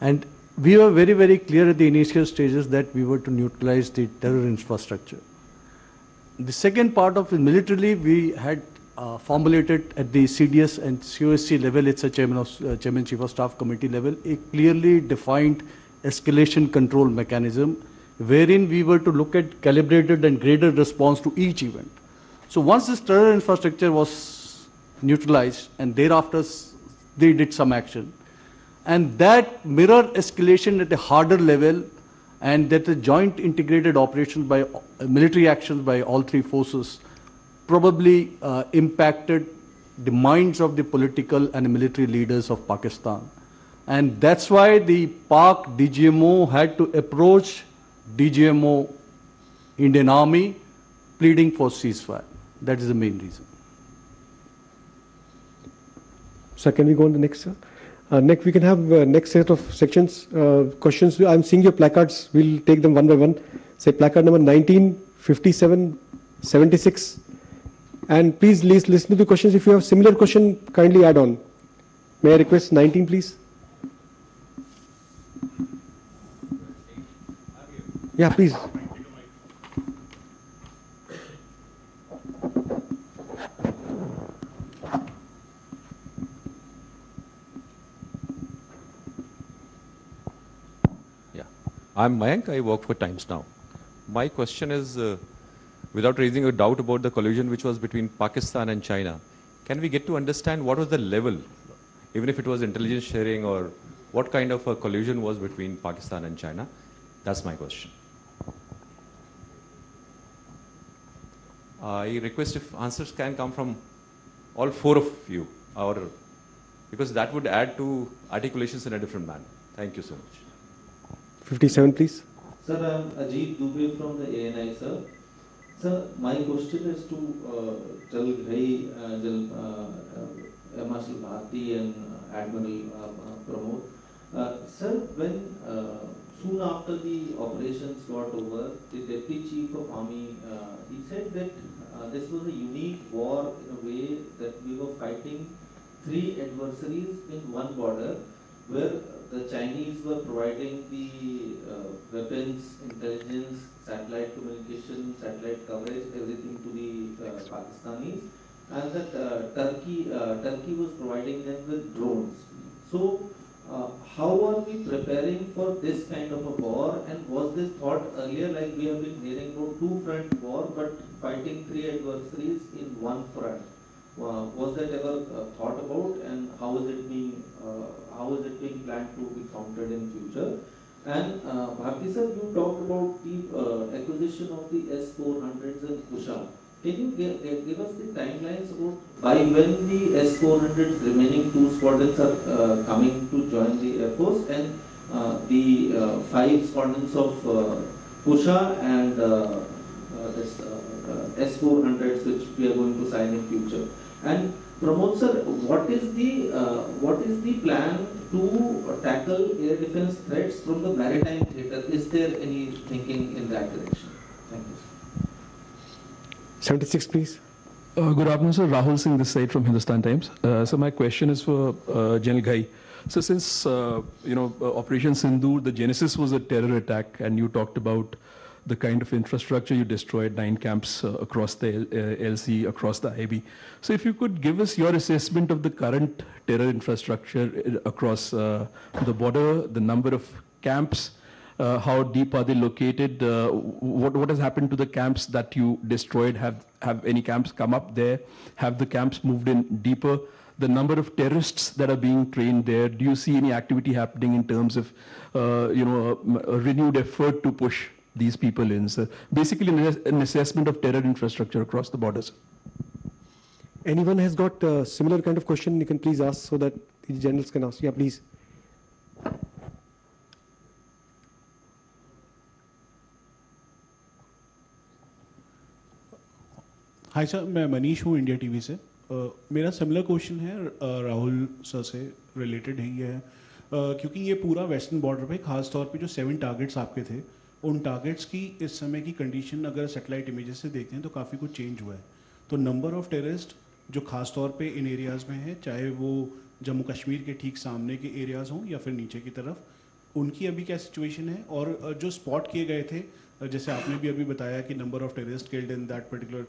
And we were very, very clear at the initial stages that we were to neutralize the terror infrastructure. The second part of it, militarily, we had formulated at the CDS and COSC level, it's a Chairman Chief of Staff Committee level, a clearly defined escalation control mechanism wherein we were to look at calibrated and graded response to each event. So once this terror infrastructure was neutralized and thereafter they did some action, and that mirror escalation at a harder level and that the joint integrated operations by military actions by all three forces probably impacted the minds of the political and military leaders of Pakistan. And that's why the Pak DGMO had to approach DGMO Indian Army pleading for ceasefire. That is the main reason. So can we go on the next, sir? Next, we can have next set of sections, questions. I'm seeing your placards. We'll take them one by one. Say placard number 19, 57, 76. And please listen to the questions. If you have similar question, kindly add on. May I request 19, please? Yeah, please. I'm Mayank, I work for Times Now. My question is, without raising a doubt about the collusion which was between Pakistan and China, can we get to understand what was the level, even if it was intelligence sharing, or what kind of a collusion was between Pakistan and China? That's my question. I request if answers can come from all four of you, because that would add to articulations in a different manner. Thank you so much. 57, please. Sir, I'm Ajit Dubey from the ANI, sir. Sir, my question is to General Ghai, Marshal Bharati and Admiral Pramod. Sir, when soon after the operations got over, the Deputy Chief of Army, he said that this was a unique war in a way that we were fighting three adversaries in one border, where the Chinese were providing the weapons, intelligence, satellite communication, satellite coverage, everything to the Pakistanis, and that Turkey was providing them with drones. So, how are we preparing for this kind of a war? And was this thought earlier, like we have been hearing about two-front war, but fighting three adversaries in one front? Was that ever thought about, and how is it being planned to be countered in future? And Bharti sir, you talked about the acquisition of the S-400s and Kusha. Can you give us the timelines about by when the S-400s remaining two squadrons are coming to join the Air Force, and the 5 squadrons of Kusha and this S-400s which we are going to sign in future? And Pramod sir, what is the plan to tackle air defense threats from the maritime theatre? Is there any thinking in that direction? Thank you, sir. 76, please. Good afternoon, sir. Rahul Singh this side from Hindustan Times. So my question is for General Ghai. So since Operation Sindoor, the genesis was a terror attack, and you talked about the kind of infrastructure you destroyed, 9 camps across the LC, across the IB. So if you could give us your assessment of the current terror infrastructure across the border, the number of camps, how deep are they located, what has happened to the camps that you destroyed? Have any camps come up there? Have the camps moved in deeper? The number of terrorists that are being trained there, do you see any activity happening in terms of a renewed effort to push these people in? So basically an assessment of terror infrastructure across the borders. Anyone has got a similar kind of question, you can please ask so that the generals can ask. Yeah, please. Hi sir, मैं मनीष हूँ India TV से. मेरा similar question है Rahul sir से related है. ये है क्योंकि ये पूरा वेस्टर्न बॉर्डर पे खास तौर पे जो 7 टारगेट्स आपके थे, उन टारगेट्स की इस समय की कंडीशन अगर सैटेलाइट इमेजेस से देखते हैं तो काफ़ी कुछ चेंज हुआ है. तो नंबर ऑफ टेररिस्ट जो खास तौर पे इन एरियाज़ में है, चाहे वो जम्मू कश्मीर के ठीक सामने के एरियाज़ हों या फिर नीचे की तरफ, उनकी अभी क्या सिचुएशन है? और जो स्पॉट किए गए थे, जैसे आपने भी अभी बताया कि number of terrorist killed in that particular,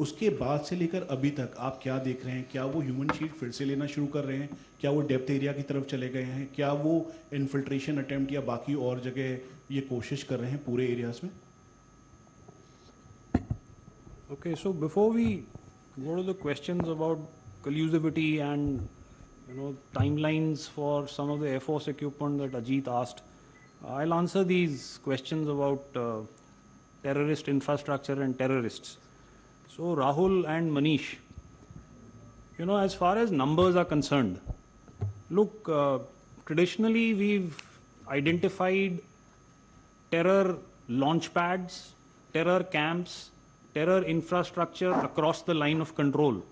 उसके बाद से लेकर अभी तक आप क्या देख रहे हैं? क्या वो ह्यूमन शीट फिर से लेना शुरू कर रहे हैं? क्या वो डेप्थ एरिया की तरफ चले गए हैं? क्या वो इन्फिल्ट्रेशन अटेम्प्ट या बाकी और जगह ये कोशिश कर रहे हैं पूरे एरियाज में? Okay, so before we go to the questions about collusivity and timelines for some of the Air Force equipment that Ajit asked, I'll answer these questions about terrorist infrastructure and terrorists. So Rahul and Manish, as far as numbers are concerned, look, traditionally we've identified terror launch pads, terror camps, terror infrastructure across the line of control.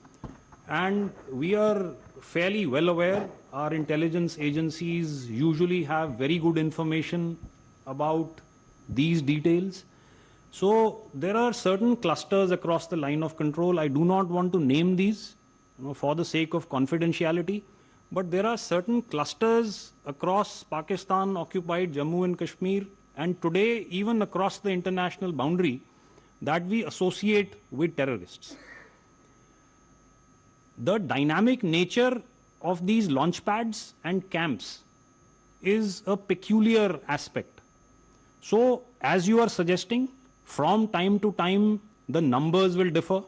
And we are fairly well aware, our intelligence agencies usually have very good information about these details. So there are certain clusters across the line of control. I do not want to name these for the sake of confidentiality, but there are certain clusters across Pakistan occupied Jammu and Kashmir, and today even across the international boundary, that we associate with terrorists. The dynamic nature of these launch pads and camps is a peculiar aspect. So, as you are suggesting, from time to time the numbers will differ.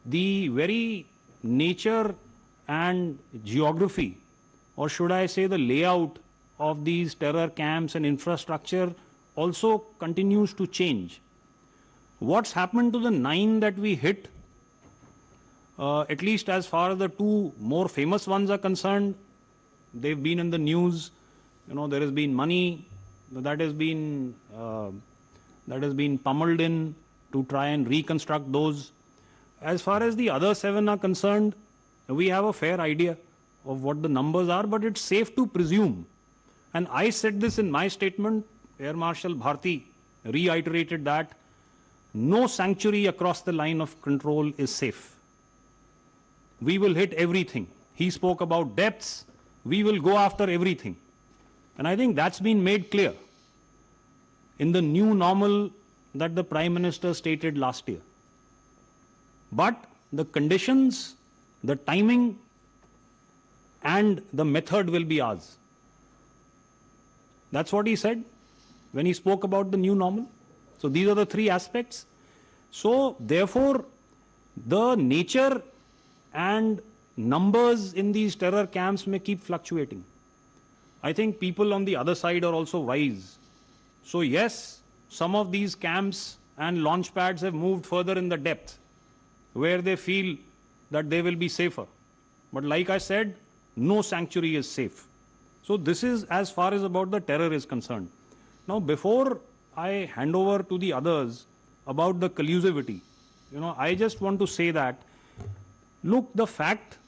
The very nature and geography, or should I say the layout of these terror camps and infrastructure also continues to change. What's happened to the 9 that we hit, at least as far as the 2 more famous ones are concerned, they've been in the news. There has been money that has been pummeled in to try and reconstruct those. As far as the other 7 are concerned, we have a fair idea of what the numbers are, but it's safe to presume, and I said this in my statement, Air Marshal Bharati reiterated that no sanctuary across the line of control is safe. We will hit everything. He spoke about depths. We will go after everything. And I think that's been made clear in the new normal that the Prime Minister stated last year. But the conditions, the timing, and the method will be ours. That's what he said when he spoke about the new normal. So these are the 3 aspects. So therefore, the nature and numbers in these terror camps may keep fluctuating. I think people on the other side are also wise. So yes, some of these camps and launch pads have moved further in the depth where they feel that they will be safer. But like I said, no sanctuary is safe. So this is as far as about the terror is concerned. Now, before I hand over to the others about the collusivity, I just want to say that, look, the fact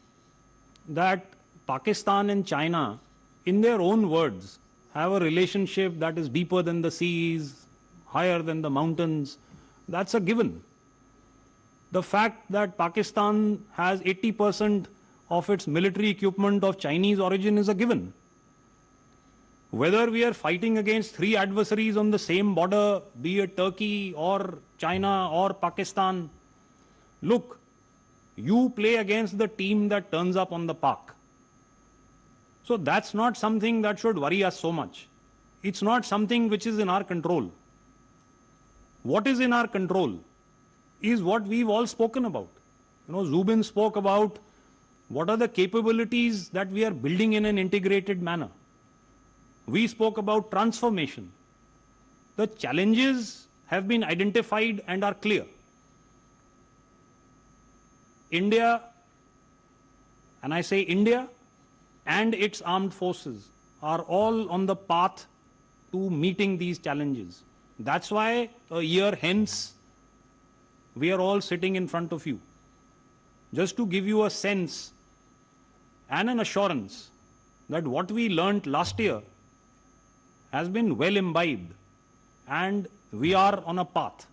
that Pakistan and China, in their own words, have a relationship that is deeper than the seas, higher than the mountains, that's a given. The fact that Pakistan has 80% of its military equipment of Chinese origin is a given. Whether we are fighting against 3 adversaries on the same border, be it Turkey or China or Pakistan, look, you play against the team that turns up on the park. So that's not something that should worry us so much. It's not something which is in our control. What is in our control is what we've all spoken about. Zubin spoke about what are the capabilities that we are building in an integrated manner. We spoke about transformation. The challenges have been identified and are clear. India, and I say India, and its armed forces are all on the path to meeting these challenges. That's why a year hence, we are all sitting in front of you. Just to give you a sense and an assurance that what we learnt last year has been well imbibed and we are on a path.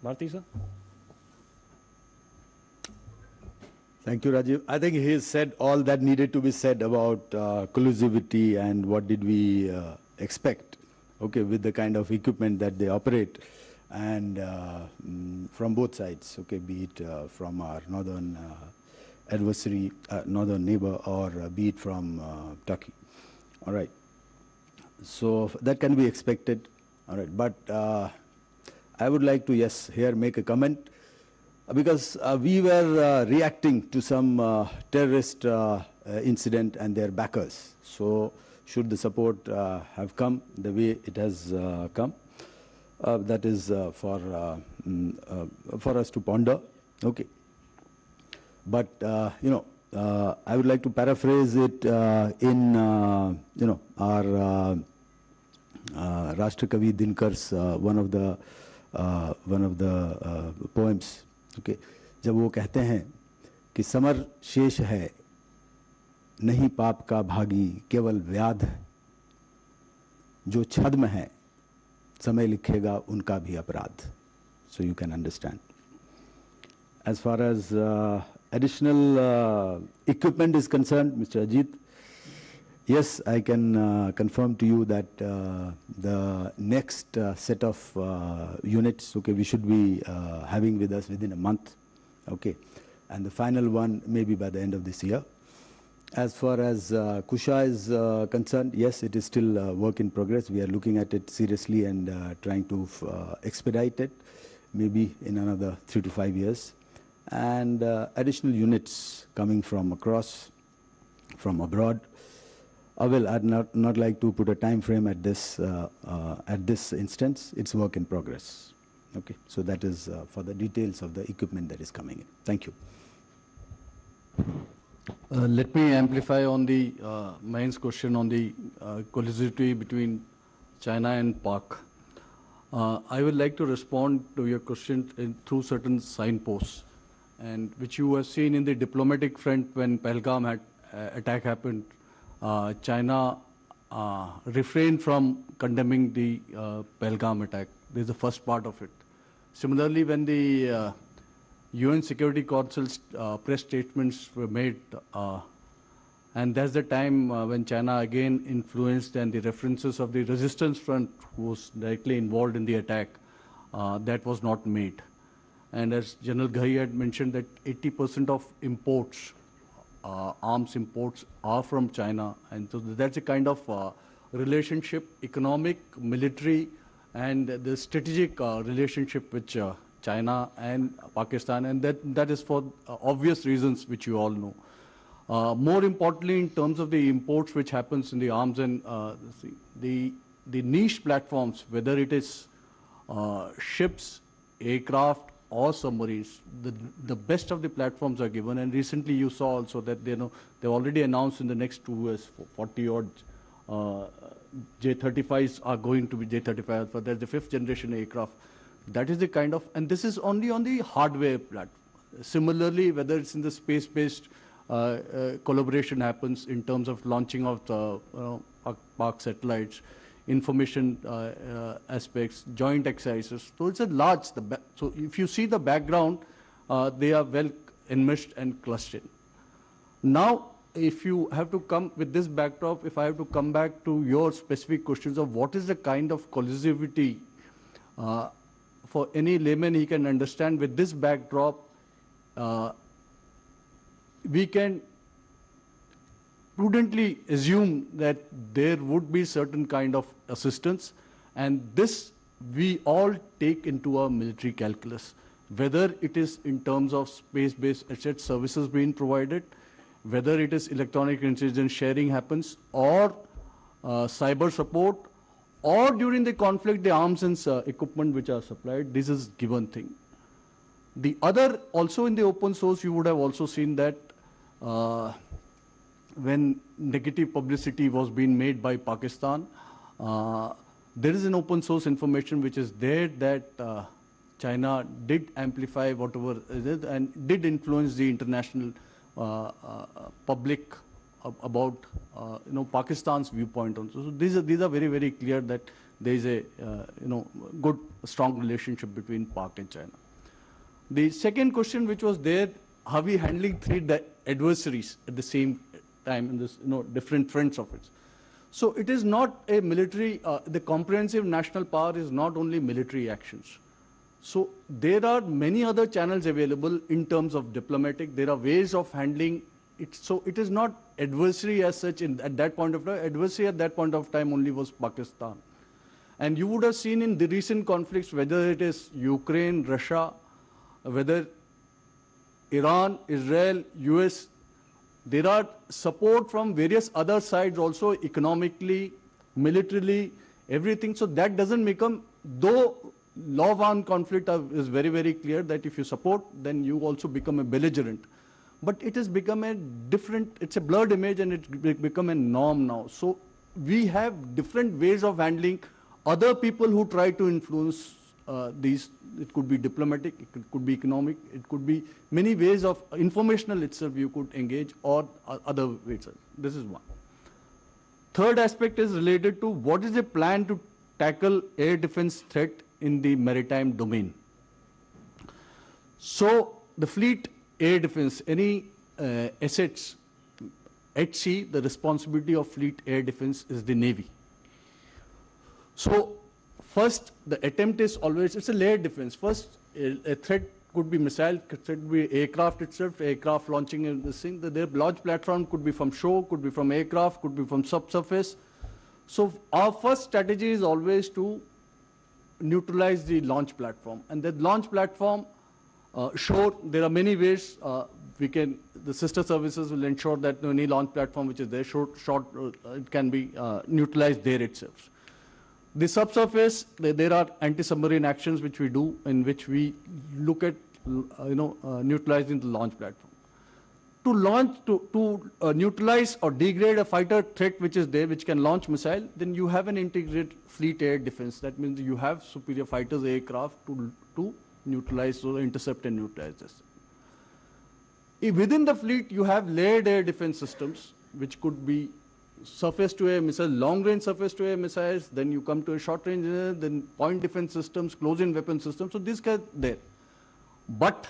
Bharti sir? Thank you, Rajiv. I think he has said all that needed to be said about collusivity and what did we expect, okay, with the kind of equipment that they operate, and from both sides, okay, be it from our northern adversary, northern neighbor, or be it from Turkey. All right. So that can be expected. All right. But I would like to, yes, here make a comment. Because we were reacting to some terrorist incident and their backers. So should the support have come the way it has come. That is for us to ponder. Okay. But, I would like to paraphrase it in, our Rashtrakavi Dinkar's one of the poems. Okay. जब वो कहते हैं कि summer शेष है नहीं पाप का भागी केवल व्याध जो छद्म है समय लिखेगा उनका भी अपराध. So you can understand. As far as additional equipment is concerned, Mr. Ajit, yes, I can confirm to you that the next set of units, okay, we should be having with us within a month, okay, and the final one maybe by the end of this year. As far as Kusha is concerned, yes, it is still a work in progress. We are looking at it seriously and trying to expedite it, maybe in another 3 to 5 years. And additional units coming from across, from abroad. I'd not like to put a time frame at this instance. It's work in progress. Okay, so that is for the details of the equipment that is coming in. Thank you. Let me amplify on the Mayan's question on the collision between China and Pak. I would like to respond to your question through certain signposts, and which you have seen in the diplomatic front when Pahalgam attack happened. China refrained from condemning the Pahalgam attack. This is the first part of it. Similarly, when the UN Security Council's press statements were made, and that's the time when China again influenced, and the references of the resistance front who was directly involved in the attack, that was not made. And as General Ghai had mentioned, that 80% of imports, arms imports, are from China, and so that's a kind of relationship, economic, military, and the strategic relationship which China and Pakistan, and that is for obvious reasons which you all know. More importantly, in terms of the imports which happens in the arms and the niche platforms, whether it is ships, aircraft, or submarines, the best of the platforms are given. And recently you saw also that they've already announced in the next 2 years 40 odd J-35s are going to be J-35 Alpha. That's the 5th generation aircraft. That is the kind of, and this is only on the hardware platform. Similarly, whether it's in the space-based collaboration happens in terms of launching of the Pak satellites, information aspects, joint exercises. So it's a large, so if you see the background, they are well enmeshed and clustered. Now, if you have to come with this backdrop, if I have to come back to your specific questions of what is the kind of collusivity, for any layman, he can understand with this backdrop, we can prudently assume that there would be certain kind of assistance, and this we all take into our military calculus, whether it is in terms of space-based asset services being provided, whether it is electronic intelligence sharing happens, or cyber support, or during the conflict, the arms and equipment which are supplied. This is given thing. The other, also in the open source, you would have also seen that when negative publicity was being made by Pakistan, there is an open source information which is there that China did amplify whatever it is and did influence the international public about Pakistan's viewpoint on. So these are very, very clear that there is a good, strong relationship between Pak and China. The second question which was there, are we handling 3 adversaries at the same time in this different fronts of it? So it is not a military, the comprehensive national power is not only military actions. So there are many other channels available in terms of diplomatic. There are ways of handling it. So it is not adversary as such at that point of time. Adversary at that point of time only was Pakistan. And you would have seen in the recent conflicts, whether it is Ukraine, Russia, whether Iran, Israel, US, there are support from various other sides also, economically, militarily, everything. So that doesn't become, though law of armed conflict is very, very clear that if you support, then you also become a belligerent. But it has become a different, it's a blurred image and it's become a norm now. So we have different ways of handling other people who try to influence these. It could be diplomatic, it could be economic, it could be many ways of informational itself you could engage, or other ways. This is one. Third aspect is related to what is the plan to tackle air defense threat in the maritime domain. So the fleet air defense, any assets at sea, the responsibility of fleet air defense is the Navy. So first, the attempt is always, it's a layered defense. First, a threat could be missile, could be aircraft itself, aircraft launching in this thing. The launch platform could be from shore, could be from aircraft, could be from subsurface. So our first strategy is always to neutralize the launch platform. And the launch platform, shore, there are many ways the sister services will ensure that any launch platform which is there, it can be neutralized there itself. The subsurface, there are anti-submarine actions which we do, in which we look at neutralizing the launch platform. To neutralize or degrade a fighter threat which is there, which can launch missile, then you have an integrated fleet air defense. That means you have superior fighters, aircraft to neutralize or intercept and neutralize this. Within the fleet, you have layered air defense systems, which could be surface-to-air missiles, long-range surface-to-air missiles, then you come to a short-range, then point defense systems, close-in weapon systems. So these guys there. But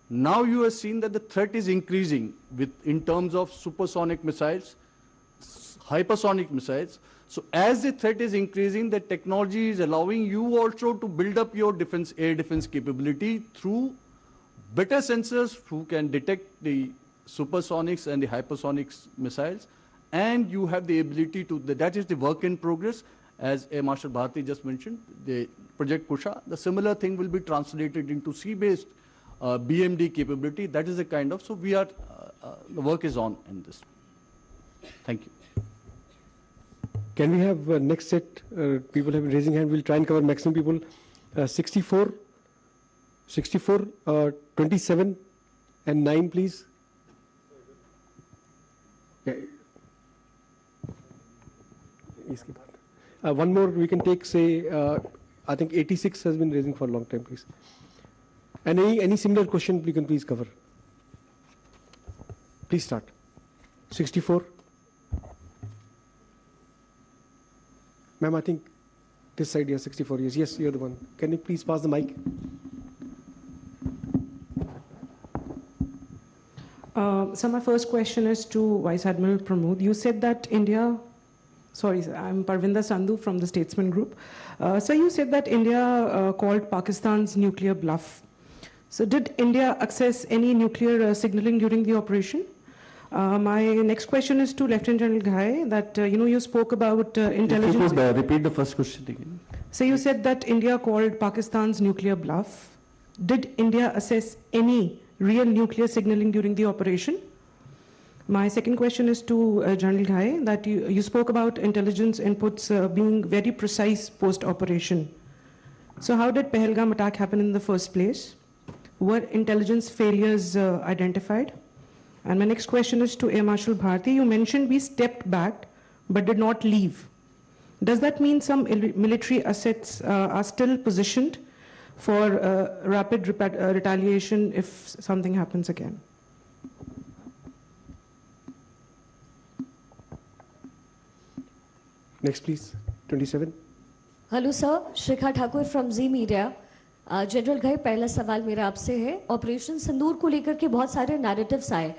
now you have seen that the threat is increasing in terms of supersonic missiles, hypersonic missiles. So as the threat is increasing, the technology is allowing you also to build up your defense, air defense capability through better sensors who can detect the supersonics and the hypersonics missiles. And you have the ability to, that is the work in progress. As Air Marshal Bharati just mentioned, the Project Kusha, the similar thing will be translated into sea-based BMD capability. That is the kind of, so we are, the work is on in this. Thank you. Can we have next set? People have been raising hand. We'll try and cover maximum people. 64, 27, and 9, please. Yeah. One more we can take, say, I think 86 has been raising for a long time, please. And any similar question we can please cover. Please start. 64. Ma'am, I think this side, yeah, 64 years. Yes, you're the one. Can you please pass the mic? So my first question is to Vice Admiral Pramod. You said that India, sorry, I'm Parvinder Sandhu from the Statesman Group. So you said that India called Pakistan's nuclear bluff. So did India access any nuclear signaling during the operation? My next question is to Lieutenant General Ghai, that you spoke about intelligence. If you could repeat the first question again. So you said that India called Pakistan's nuclear bluff. Did India assess any real nuclear signaling during the operation? My second question is to General Ghai, that you spoke about intelligence inputs being very precise post-operation. So how did Pahalgam attack happen in the first place? Were intelligence failures identified? And my next question is to Air Marshal Bharati. You mentioned we stepped back but did not leave. Does that mean some military assets are still positioned for rapid retaliation if something happens again? Next, please. 27. Hello, sir. Shikha Thakur from Z Media. General घाई, पहला सवाल मेरा आपसे है, operation सिंदूर को लेकर के बहुत सारे नैरेटिव्स आए,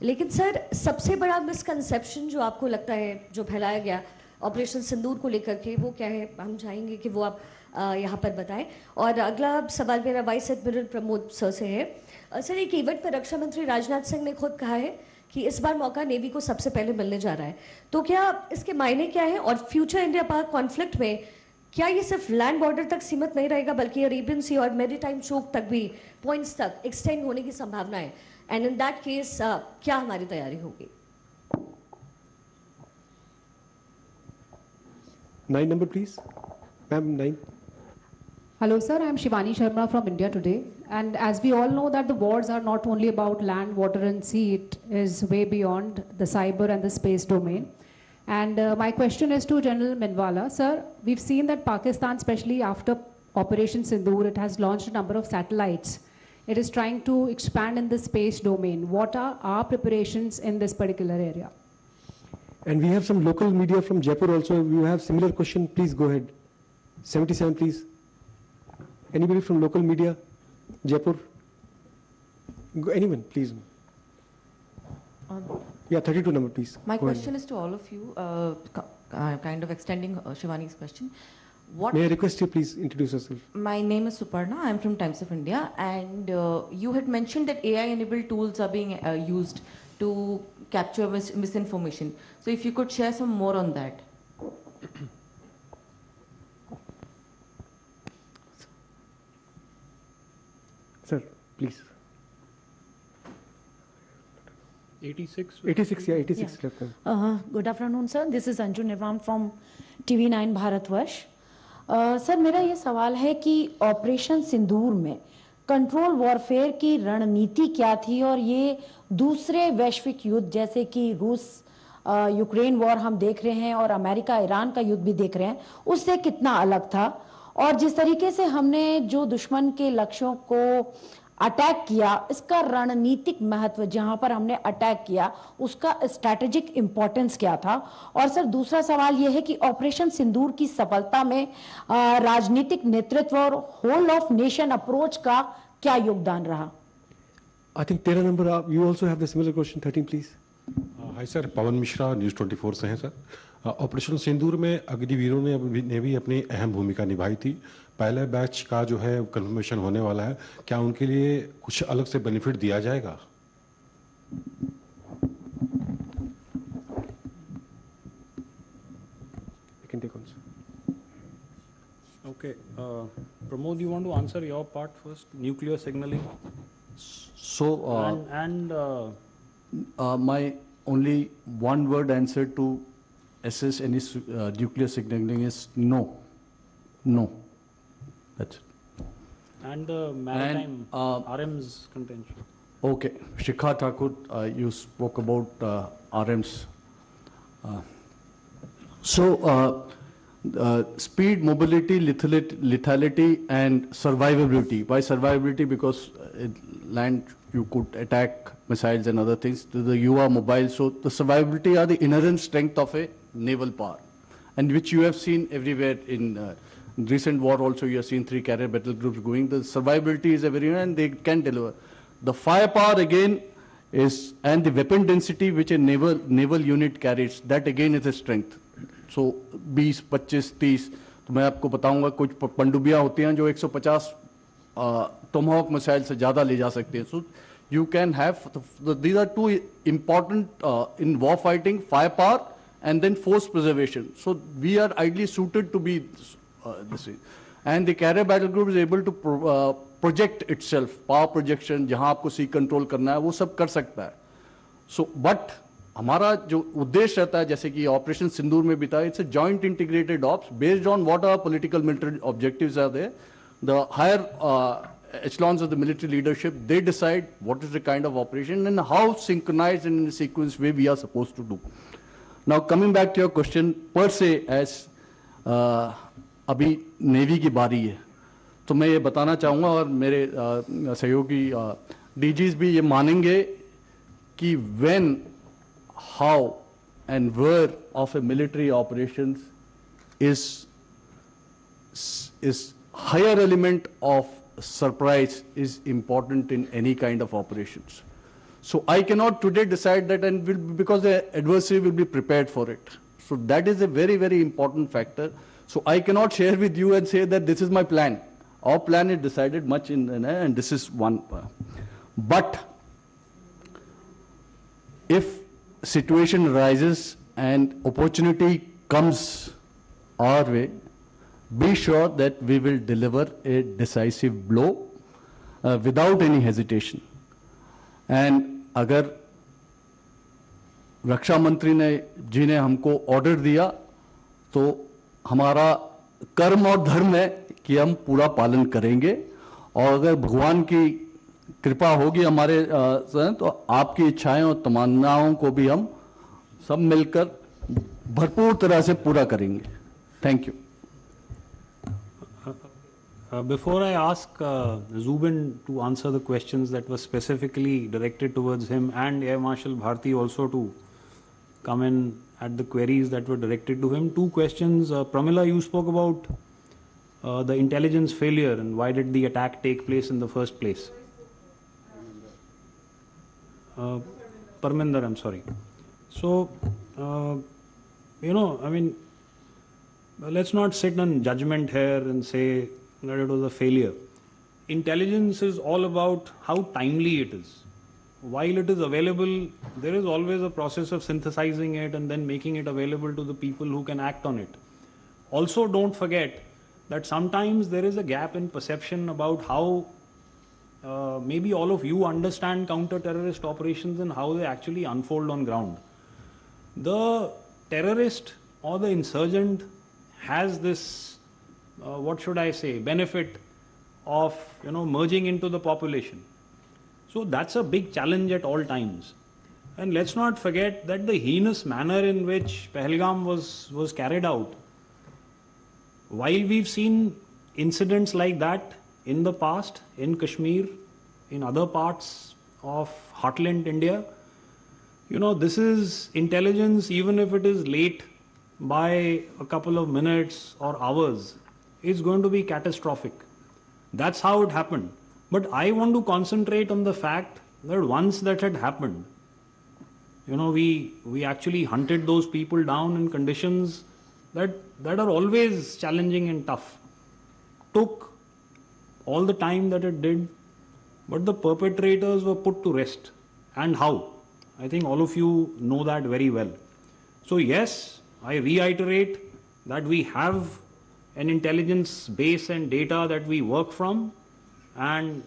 लेकिन सर सबसे बड़ा मिसकंसेप्शन जो आपको लगता है जो फैलाया गया ऑपरेशन सिंदूर को लेकर के, वो क्या है? हम चाहेंगे कि वो आप यहाँ पर बताएं. और अगला सवाल मेरा वाइस एडमिरल प्रमोद सर से है. सर, एक इवेंट पर रक्षा मंत्री राजनाथ सिंह ने खुद कहा है कि इस बार मौका नेवी को सबसे पहले मिलने जा रहा है, तो क्या इसके मायने क्या है? और फ्यूचर इंडिया पाक कॉन्फ्लिक्ट में क्या ये सिर्फ लैंड बॉर्डर तक सीमित नहीं रहेगा बल्कि अरेबियन सी और मेरीटाइम चोक तक भी पॉइंट्स तक एक्सटेंड होने की संभावना है? एंड इन दैट केस क्या हमारी तैयारी होगी? 9 number, please. Ma'am, 9. Hello, sir. I'm Shivani Sharma from India Today. And as we all know that the wars are not only about land, water, and sea, it is way beyond the cyber and the space domain. And my question is to General Minwala. Sir, we've seen that Pakistan, especially after Operation Sindoor, it has launched a number of satellites. It is trying to expand in the space domain. What are our preparations in this particular area? And we have some local media from Jaipur also. If you have similar question, please go ahead. 77, please. Anybody from local media? Jaipur? Anyone, please. Yeah, 32 number, please. My Go question ahead. is to all of you, kind of extending Shivani's question. May I request you please introduce yourself? My name is Suparna. I'm from Times of India, and you had mentioned that AI-enabled tools are being used to capture misinformation. So if you could share some more on that. Sir, please. 86? 86, yeah, 86 left. Good afternoon, sir. This is Anju Nirvam from TV9 Bharatvarsh. Sir मेरा ये सवाल है कि operation Sindoor में control warfare की रणनीति क्या थी और ये दूसरे वैश्विक युद्ध जैसे कि रूस यूक्रेन वॉर हम देख रहे हैं और अमेरिका ईरान का युद्ध भी देख रहे हैं, उससे कितना अलग था? और जिस तरीके से हमने जो दुश्मन के लक्ष्यों को अटैक किया, इसका रणनीतिक महत्व जहां पर हमने अटैक किया उसका स्ट्रैटेजिक इंपॉर्टेंस क्या था? और सर दूसरा सवाल यह है कि ऑपरेशन सिंदूर की सफलता में राजनीतिक नेतृत्व और होल ऑफ नेशन अप्रोच का क्या योगदान रहा? I think 13 number, you also have the similar question. 13, please. Hi sir, Pawan Mishra news 24 से हैं सर. ऑपरेशन सिंदूर में अग्निवीरों ने भी अपनी अहम भूमिका निभाई थी. पहले बैच का जो है कंफर्मेशन होने वाला है, क्या उनके लिए कुछ अलग से बेनिफिट दिया जाएगा? Okay, Pramod, you want to answer your part first? Nuclear signaling. So, my only one-word answer to assess any nuclear signaling is no. No. That's it. And the maritime RM's contention. Okay, Shikha Thakur, you spoke about RMs. Speed, mobility, lethality, and survivability. Why survivability? Because land you could attack missiles and other things. You are mobile, so the survivability are the inherent strength of a naval power, and which you have seen everywhere in recent war. Also, you have seen 3 carrier battle groups going. The survivability is a very, and they can deliver. The firepower again is, and the weapon density which a naval unit carries, that again is a strength. So 20, 25, 30, तो मैं आपको बताऊंगा कुछ पनडुब्बियां होती हैं जो 150 Tomahawk missile से ज़्यादा ले जा सकते हैं. So you can have, these are two important in war fighting, firepower and then force preservation. So we are ideally suited to be this way. And the carrier battle group is able to project itself, power projection, जहाँ आपको sea control करना है वो सब कर सकता है. So but हमारा जो उद्देश्य रहता है जैसे कि ऑपरेशन सिंदूर में बिता, it's a joint integrated ops based on what are political military objectives are there. The higher echelons of the military leadership, they decide what is the kind of operation and how synchronized and in a sequence way we are supposed to do. Now coming back to your question per se, as अभी navy की बारी है तो मैं ये बताना चाहूँगा और मेरे सहयोगी डीजीज भी ये मानेंगे कि when, how and where of a military operations is higher element of surprise is important in any kind of operations. So I cannot today decide that, and because the adversary will be prepared for it. So that is a very, very important factor. So I cannot share with you and say that this is my plan. Our plan is decided much and this is one. But if situation arises and opportunity comes our way, be sure that we will deliver a decisive blow without any hesitation. And अगर रक्षा मंत्री जी ने हमको order दिया तो हमारा कर्म और धर्म है कि हम पूरा पालन करेंगे, और अगर भगवान की कृपा होगी हमारे तो आपकी इच्छाएं और तमन्नाओं को भी हम सब मिलकर भरपूर तरह से पूरा करेंगे. Thank you. Before I ask Zubin to answer the questions that were specifically directed towards him, and Air Marshal Bharti also to come in at the queries that were directed to him, two questions. Pramila, you spoke about the intelligence failure and why did the attack take place in the first place? Parminder, I'm sorry. So, let's not sit on judgment here and say that it was a failure. Intelligence is all about how timely it is. While it is available, there is always a process of synthesizing it and then making it available to the people who can act on it. Also, don't forget that sometimes there is a gap in perception about how maybe all of you understand counter-terrorist operations and how they actually unfold on ground. The terrorist or the insurgent has this benefit of merging into the population. So that's a big challenge at all times. And let's not forget that the heinous manner in which Pahalgam was carried out, while we've seen incidents like that in the past, in Kashmir, in other parts of heartland India, this is intelligence, even if it is late by a couple of minutes or hours, it's going to be catastrophic. That's how it happened. But I want to concentrate on the fact that once that had happened, we actually hunted those people down in conditions that are always challenging and tough. Took all the time that it did, but the perpetrators were put to rest. And how? I think all of you know that very well. So yes, I reiterate that we have an intelligence base and data that we work from, and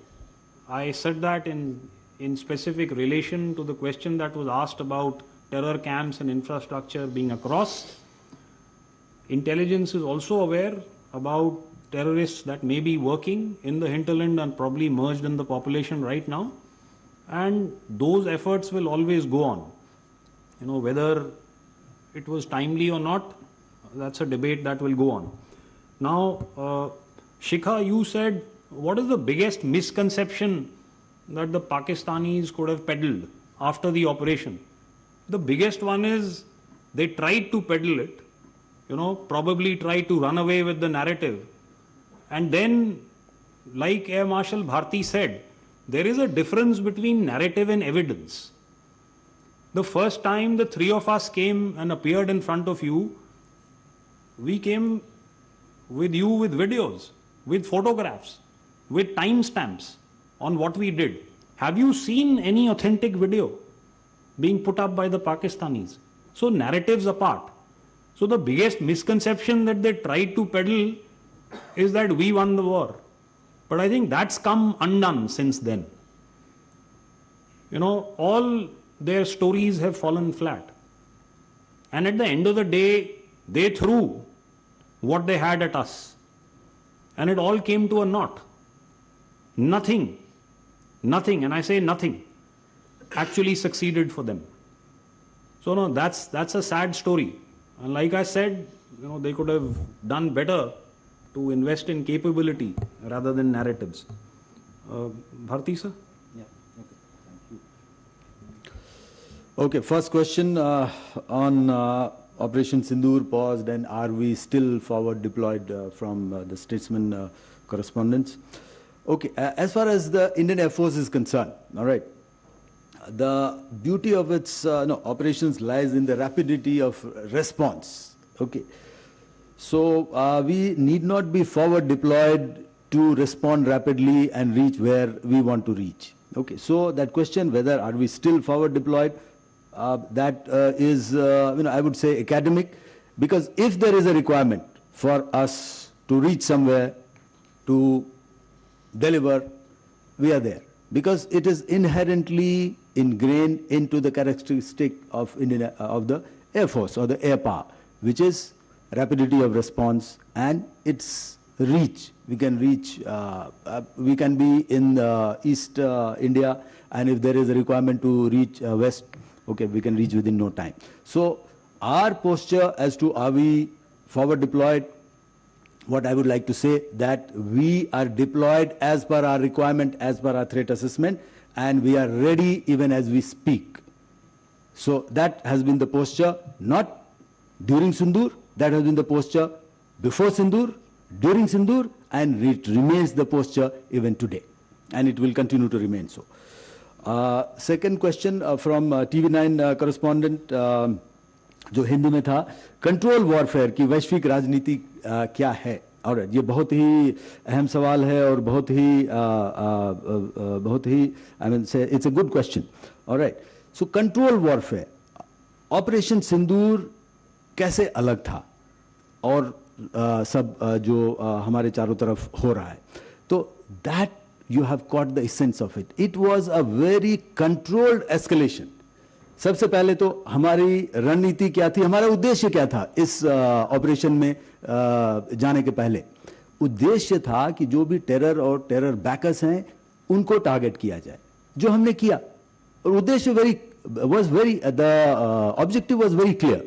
I said that in specific relation to the question that was asked about terror camps and infrastructure being across. Intelligence is also aware about terrorists that may be working in the hinterland and probably merged in the population right now, and those efforts will always go on. Whether it was timely or not, that's a debate that will go on. Now, Shikha, you said, what is the biggest misconception that the Pakistanis could have peddled after the operation? The biggest one is they tried to peddle it, probably tried to run away with the narrative. And then, like Air Marshal Bharti said, there is a difference between narrative and evidence. The first time the three of us came and appeared in front of you, we came with you with videos, with photographs, with timestamps on what we did. Have you seen any authentic video being put up by the Pakistanis? So narratives apart. So the biggest misconception that they tried to peddle is that we won the war. But I think that's come undone since then. All their stories have fallen flat. And at the end of the day, they threw what they had at us. And it all came to a naught. Nothing, and I say nothing, actually succeeded for them. So no, that's a sad story. And like I said, they could have done better to invest in capability rather than narratives. Bharti sir? Yeah, okay, thank you. Okay, first question on Operation Sindoor paused, and are we still forward deployed from the statesman correspondence? Okay, as far as the Indian Air Force is concerned, all right, the beauty of its operations lies in the rapidity of response. Okay, so we need not be forward deployed to respond rapidly and reach where we want to reach. Okay, so that question, whether are we still forward deployed, that is, I would say academic, because if there is a requirement for us to reach somewhere, to deliver, we are there. Because it is inherently ingrained into the characteristic of the Air Force or the air power, which is rapidity of response and its reach. We can reach, we can be in East India, and if there is a requirement to reach West, okay, we can reach within no time. So our posture as to are we forward deployed, what I would like to say that we are deployed as per our requirement, as per our threat assessment, and we are ready even as we speak. So that has been the posture, not during Sindoor, that has been the posture before Sindoor, during Sindoor, and it remains the posture even today. And it will continue to remain so. Second question from TV9 correspondent, जो हिंदी में था, control warfare की वैश्विक राजनीति क्या है? और ये बहुत ही अहम सवाल है और बहुत ही I mean say it's a good question. Alright, so control warfare, operation Sindoor कैसे अलग था और सब जो हमारे चारों तरफ हो रहा है, तो that you have caught the essence of it. It was a very controlled escalation. सबसे पहले तो हमारी रणनीति क्या थी, हमारा उद्देश्य क्या था इस ऑपरेशन में जाने के पहले? उद्देश्य था कि जो भी टेरर और टेरर बैकर्स हैं उनको टारगेट किया जाए, जो हमने किया. और उद्देश्य the objective was very clear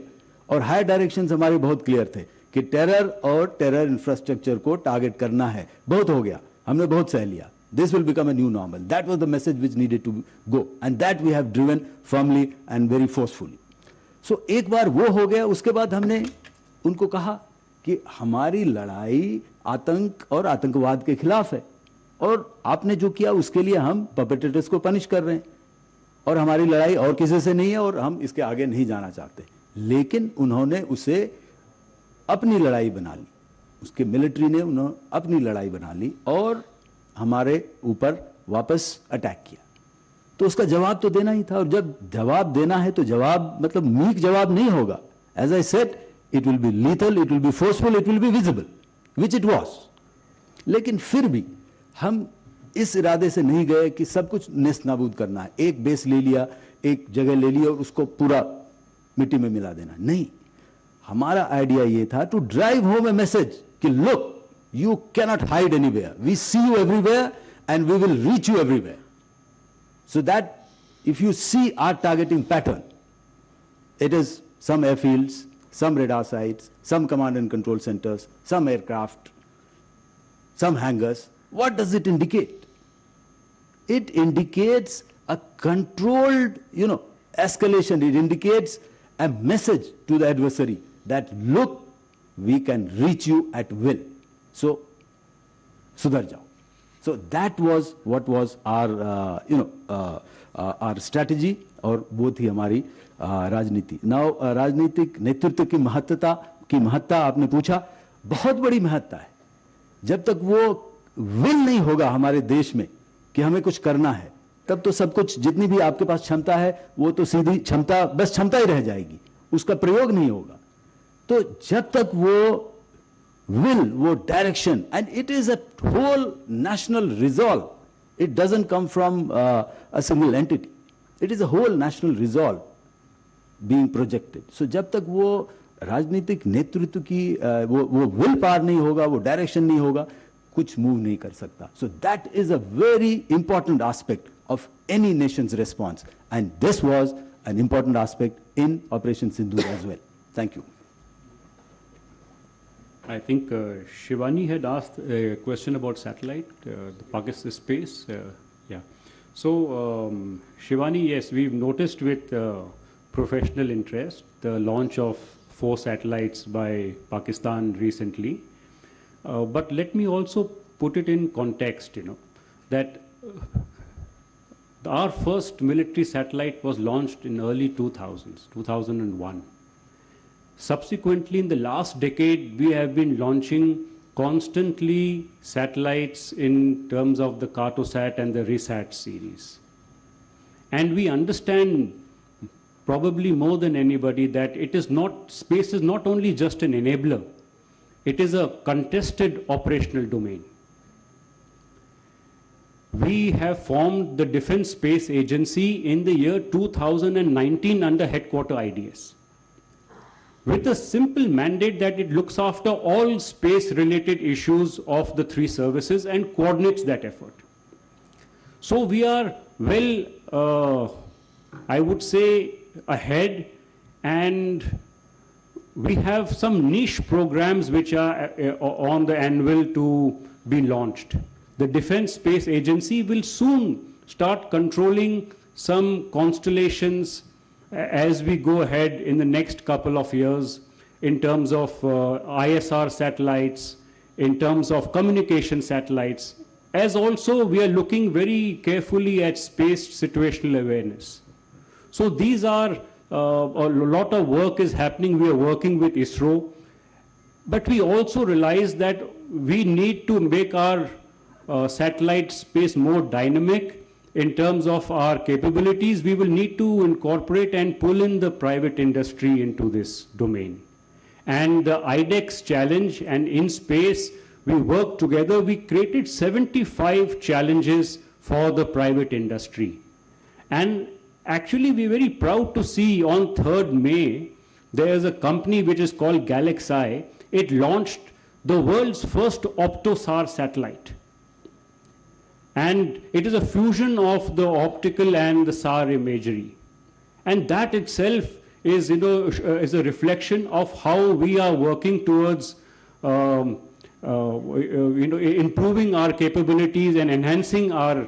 और हायर डायरेक्शंस हमारे बहुत क्लियर थे कि टेरर और टेरर इंफ्रास्ट्रक्चर को टारगेट करना है. बहुत हो गया, हमने बहुत सह लिया. This will become a new normal. That was the message which needed to go, and that we have driven firmly and very forcefully. So एक बार वो हो गया, उसके बाद हमने उनको कहा कि हमारी लड़ाई आतंक और आतंकवाद के खिलाफ है और आपने जो किया उसके लिए हम परपेट्रेटर्स को पनिश कर रहे हैं और हमारी लड़ाई और किसी से नहीं है और हम इसके आगे नहीं जाना चाहते. लेकिन उन्होंने उसे अपनी लड़ाई बना ली, उसके मिलिट्री ने उन्होंने अपनी लड़ाई बना ली और हमारे ऊपर वापस अटैक किया. तो उसका जवाब तो देना ही था, और जब जवाब देना है तो जवाब मतलब मीक जवाब नहीं होगा. As I said, it will be lethal, it will be forceful, it will be visible, which it was. लेकिन फिर भी हम इस इरादे से नहीं गए कि सब कुछ नेस्त नाबूद करना है, एक बेस ले लिया, एक जगह ले लिया और उसको पूरा मिट्टी में मिला देना. नहीं, हमारा आइडिया ये था to drive home a message कि look, you cannot hide anywhere. We see you everywhere and we will reach you everywhere. So that if you see our targeting pattern, it is some airfields, some radar sites, some command and control centers, some aircraft, some hangars. What does it indicate? It indicates a controlled, escalation. It indicates a message to the adversary that look, we can reach you at will. So, sudhar jao. So that was what was our, our strategy, और वो थी हमारी राजनीति. Now राजनीतिक नेतृत्व की महत्ता आपने पूछा, बहुत बड़ी महत्ता है. जब तक वो विल नहीं होगा हमारे देश में कि हमें कुछ करना है, तब तो सब कुछ, जितनी भी आपके पास क्षमता है, वो तो सीधी क्षमता, बस क्षमता ही रह जाएगी, उसका प्रयोग नहीं होगा. तो जब तक वो will, वो direction, and it is a whole national resolve. It doesn't come from a single entity. It is a whole national resolve being projected. So जब तक वो राजनीतिक नेतृत्व की वो will पार नहीं होगा, वो direction नहीं होगा, कुछ move नहीं कर सकता. So that is a very important aspect of any nation's response, and this was an important aspect in Operation Sindoor as well. Thank you. I think Shivani had asked a question about satellite, the Pakistan space. Yeah. So, Shivani, yes, we've noticed with professional interest the launch of 4 satellites by Pakistan recently. But let me also put it in context, that our first military satellite was launched in early 2000s, 2001. Subsequently, in the last decade, we have been launching constantly satellites in terms of the Cartosat and the Resat series. And we understand probably more than anybody that it is not, space is not only just an enabler, it is a contested operational domain. We have formed the Defense Space Agency in the year 2019 under headquarter IDS, with a simple mandate that it looks after all space-related issues of the three services and coordinates that effort. So we are well, I would say, ahead, and we have some niche programs which are on the anvil to be launched. The Defense Space Agency will soon start controlling some constellations as we go ahead in the next couple of years in terms of ISR satellites, in terms of communication satellites, as also we are looking very carefully at space situational awareness. So these are, a lot of work is happening. We are working with ISRO, but we also realize that we need to make our satellite space more dynamic in terms of our capabilities. We will need to incorporate and pull in the private industry into this domain. And the IDEX challenge, and in space, we worked together. We created 75 challenges for the private industry. And actually, we're very proud to see on 3rd May, there's a company which is called Galaxy. It launched the world's first optosar satellite. And it is a fusion of the optical and the SAR imagery. And that itself is, is a reflection of how we are working towards improving our capabilities and enhancing our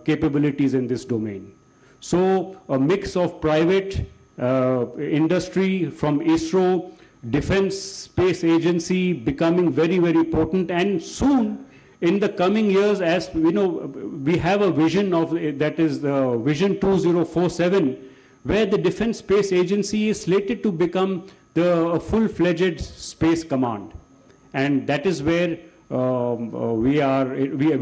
capabilities in this domain. So a mix of private industry from ISRO, Defense Space Agency becoming very, very potent, and soon in the coming years, as we know, we have a vision of that is the Vision 2047, where the Defense Space Agency is slated to become the full-fledged space command. And that is where we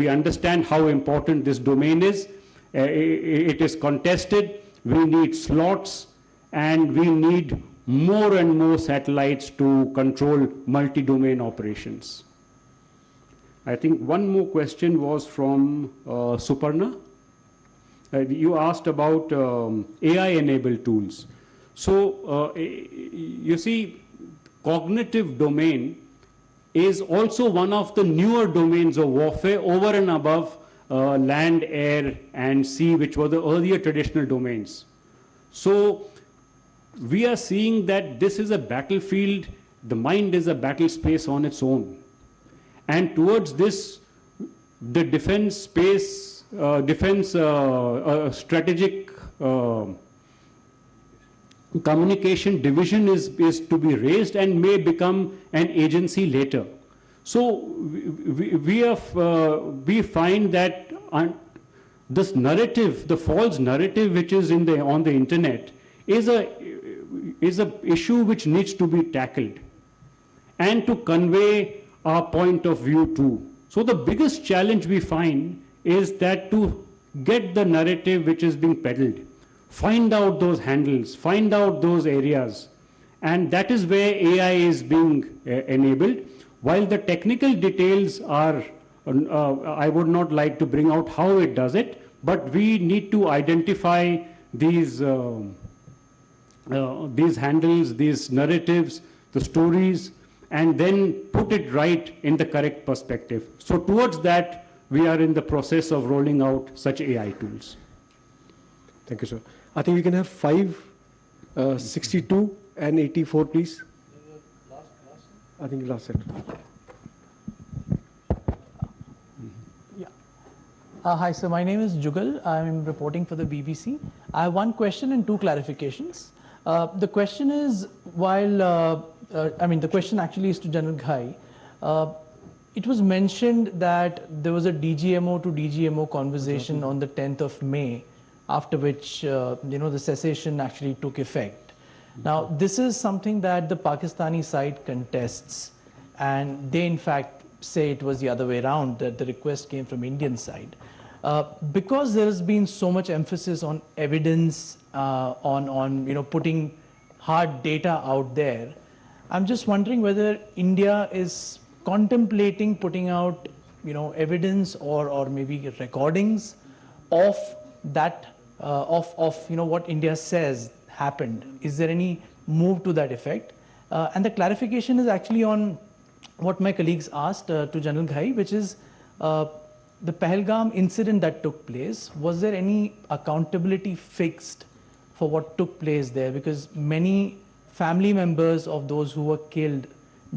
understand how important this domain is. It is contested, we need slots, and we need more and more satellites to control multi-domain operations. I think one more question was from Suparna. You asked about AI-enabled tools. So you see, cognitive domain is also one of the newer domains of warfare over and above land, air, and sea, which were the earlier traditional domains. So we are seeing that this is a battlefield, the mind is a battle space on its own. And towards this, the defense space, strategic communication division is to be raised and may become an agency later. So we find that this narrative, the false narrative which is on the internet, is a issue which needs to be tackled, and to convey our point of view too. So the biggest challenge we find is that to get the narrative which is being peddled, find out those handles, find out those areas, and that is where AI is being enabled. While the technical details are, I would not like to bring out how it does it, but we need to identify these handles, these narratives, the stories, and then put it right in the correct perspective. So towards that, we are in the process of rolling out such AI tools. Thank you, sir. I think we can have 62 and 84, please. I think last set. Hi, sir. My name is Jugal. I'm reporting for the BBC. I have one question and two clarifications. The question is, the question actually is to General Ghai. It was mentioned that there was a DGMO to DGMO conversation on the 10th of May, after which the cessation actually took effect. Now, this is something that the Pakistani side contests, and they in fact say it was the other way around, that the request came from Indian side. Because there has been so much emphasis on evidence, on putting hard data out there, I'm just wondering whether India is contemplating putting out, evidence or maybe recordings of that, of what India says happened. Is there any move to that effect? And the clarification is actually on what my colleagues asked to General Ghai, which is the Pahalgam incident that took place. Was there any accountability fixed for what took place there? Because many family members of those who were killed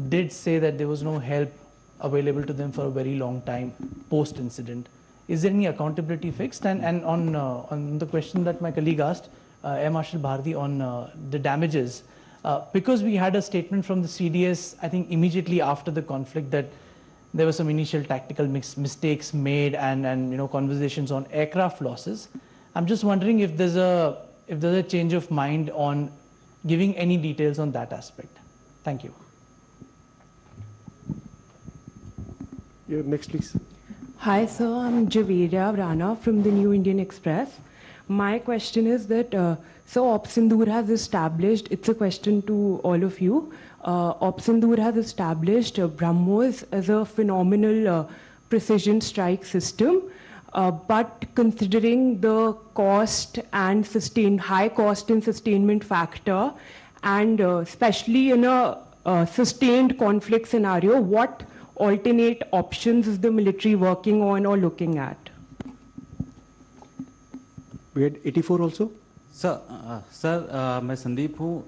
did say that there was no help available to them for a very long time post-incident. Is there any accountability fixed? And on the question that my colleague asked, Air Marshal Bharati, on the damages, because we had a statement from the CDS, I think immediately after the conflict, that there were some initial tactical mistakes made and conversations on aircraft losses. I'm just wondering if there's a change of mind on giving any details on that aspect. Thank you. Yeah, next, please. Hi, sir. I'm Javeria Rana from the New Indian Express. My question is that, so Sindoor has established, it's a question to all of you, Sindoor has established BrahMos as a phenomenal precision strike system, but considering the cost and high cost and sustainment factor, and especially in a sustained conflict scenario, what alternate options is the military working on or looking at? We had 84 also. Sir मैं संदीप हूँ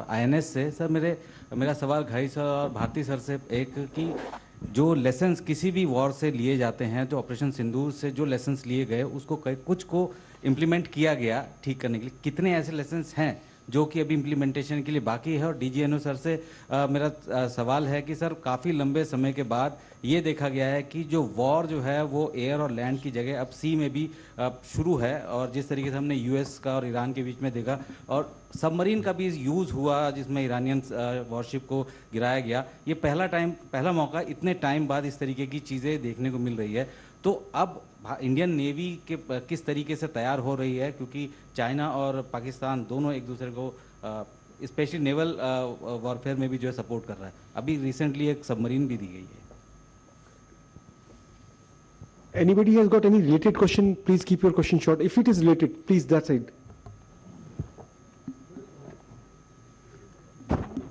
INS से. Sir मेरा सवाल घाई sir और Bharti sir से एक कि जो लेसन्स किसी भी वॉर से लिए जाते हैं, जो ऑपरेशन सिंदूर से जो लेसन्स लिए गए उसको कुछ को इम्प्लीमेंट किया गया ठीक करने के लिए, कितने ऐसे लेसन्स हैं जो कि अभी इम्प्लीमेंटेशन के लिए बाकी है? और DGNO सर से मेरा सवाल है कि सर काफ़ी लंबे समय के बाद ये देखा गया है कि जो वॉर जो है वो एयर और लैंड की जगह अब सी में भी शुरू है, और जिस तरीके से हमने US का और ईरान के बीच में देखा, और सबमरीन का भी यूज़ हुआ जिसमें ईरानियन वॉरशिप को गिराया गया, ये पहला मौका इतने टाइम बाद इस तरीके की चीज़ें देखने को मिल रही है. तो अब इंडियन नेवी के किस तरीके से तैयार हो रही है, क्योंकि चाइना और पाकिस्तान दोनों एक दूसरे को स्पेशली नेवल वॉरफेयर में भी जो है सपोर्ट कर रहा है. अभी रिसेंटली एक सबमरीन भी दी गई है. Anybody has got any related question, please keep your question short. If it is related, please that side.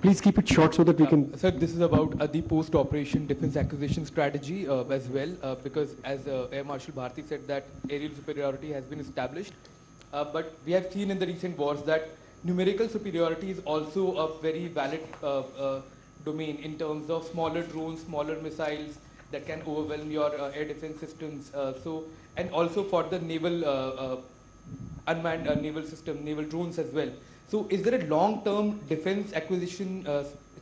Please keep it short so that we can... Sir, this is about the post-operation defense acquisition strategy as well, because as Air Marshal Bharati said that aerial superiority has been established, but we have seen in the recent wars that numerical superiority is also a very valid domain in terms of smaller drones, smaller missiles that can overwhelm your air defense systems. And also for the naval unmanned naval system, naval drones as well. So is there a long-term defense acquisition,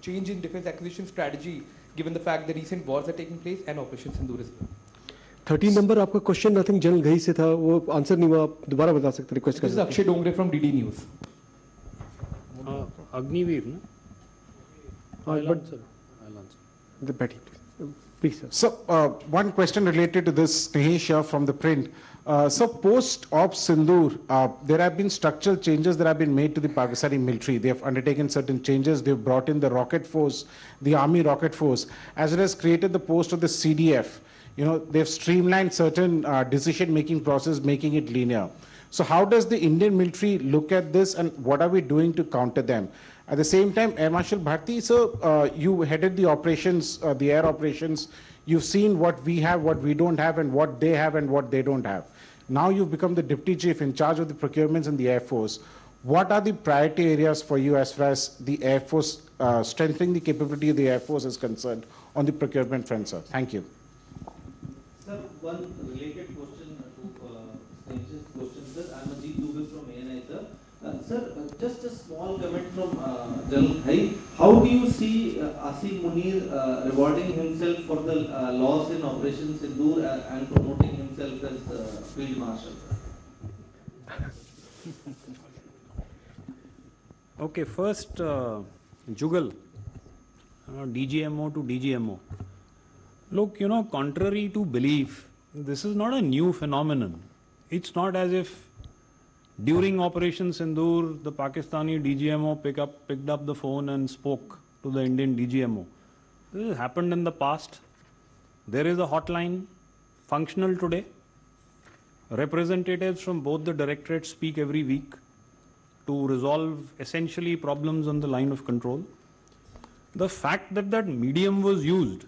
change in defense acquisition strategy, given the fact that recent wars are taking place and Operation Sindoor as well? 13 number आपका question nothing general Ghai से था, वो answer नहीं हुआ, आप दोबारा बता सकते, रिक्वेस्ट कर सकते हैं. This is Akshay Dongre from DDNews. Agniveer, no? I'll answer. The Betty, please, sir. So, one question related to this, Nahesh from the print. So, post-op Sindoor, there have been structural changes that have been made to the Pakistani military. They have undertaken certain changes. They've brought in the rocket force, the army rocket force, as well as created the post of the CDF. You know, they've streamlined certain decision-making process, making it linear. So how does the Indian military look at this, and what are we doing to counter them? At the same time, Air Marshal Bharati, so you headed the operations, the air operations. You've seen what we have, what we don't have, and what they have and what they don't have. Now you've become the deputy chief in charge of the procurements in the Air Force. What are the priority areas for you as far as the Air Force, strengthening the capability of the Air Force is concerned on the procurement front, sir? Thank you. Sir, one related question to Stanish's question, sir. I'm Ajit Dubey from ANI, sir. Sir, just a small comment from General Ghai. How do you see Asim Munir rewarding himself for the loss in Operation Sindoor and promoting himself as Field Marshal? Okay, first, Jugal, DGMO to DGMO. Look, you know, contrary to belief, this is not a new phenomenon. It's not as if during Operation Sindoor, the Pakistani DGMO picked up the phone and spoke to the Indian DGMO. This has happened in the past. There is a hotline functional today. Representatives from both the directorates speak every week to resolve essentially problems on the line of control. The fact that that medium was used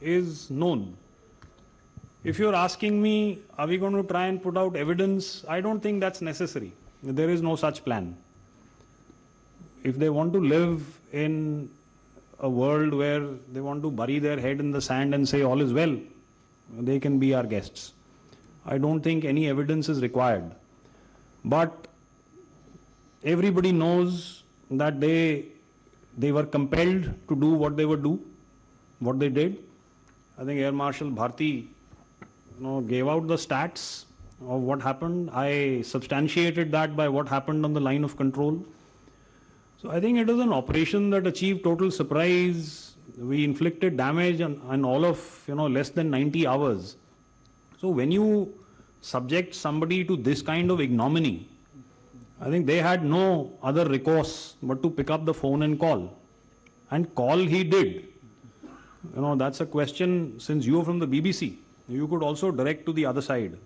is known. If you're asking me, are we going to try and put out evidence? I don't think that's necessary. There is no such plan. If they want to live in a world where they want to bury their head in the sand and say all is well, they can be our guests. I don't think any evidence is required. But everybody knows that they were compelled to do what they did. I think Air Marshal Bharati gave out the stats of what happened. I substantiated that by what happened on the line of control. So I think it is an operation that achieved total surprise. We inflicted damage on all of less than 90 hours. So when you subject somebody to this kind of ignominy, I think they had no other recourse but to pick up the phone and call. And call he did. That's a question, since you're from the BBC, you could also direct to the other side.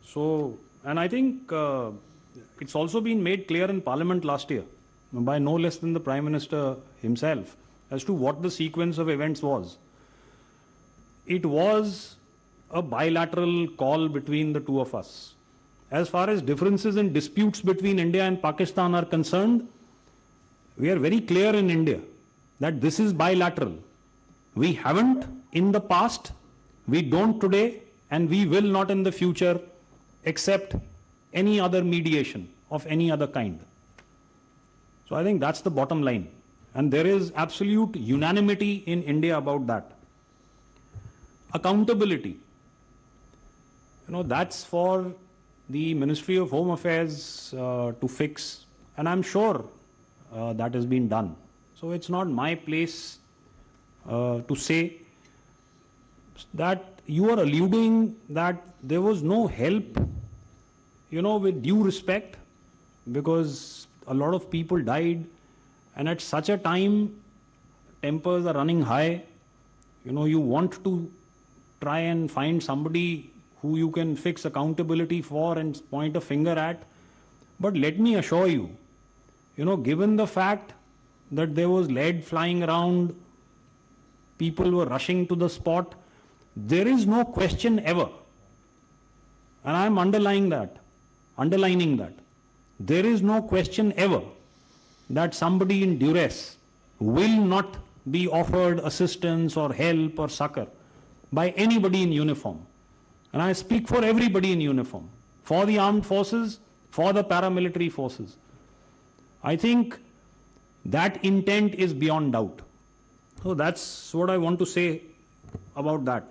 So, and I think it's also been made clear in Parliament last year by no less than the Prime Minister himself as to what the sequence of events was. It was a bilateral call between the two of us. As far as differences and disputes between India and Pakistan are concerned, we are very clear in India that this is bilateral. We haven't in the past, we don't today, and we will not in the future accept any other mediation of any other kind. So I think that's the bottom line. And there is absolute unanimity in India about that. Accountability. That's for the Ministry of Home Affairs to fix. And I'm sure that has been done. So it's not my place to say that you are alluding that there was no help, with due respect, because a lot of people died, and at such a time, tempers are running high. You want to try and find somebody who you can fix accountability for and point a finger at. But let me assure you, given the fact that there was lead flying around, people were rushing to the spot, there is no question ever, and I am underlining that, there is no question ever that somebody in duress will not be offered assistance or help or succor by anybody in uniform. And I speak for everybody in uniform, for the armed forces, for the paramilitary forces. I think that intent is beyond doubt. So that's what I want to say about that.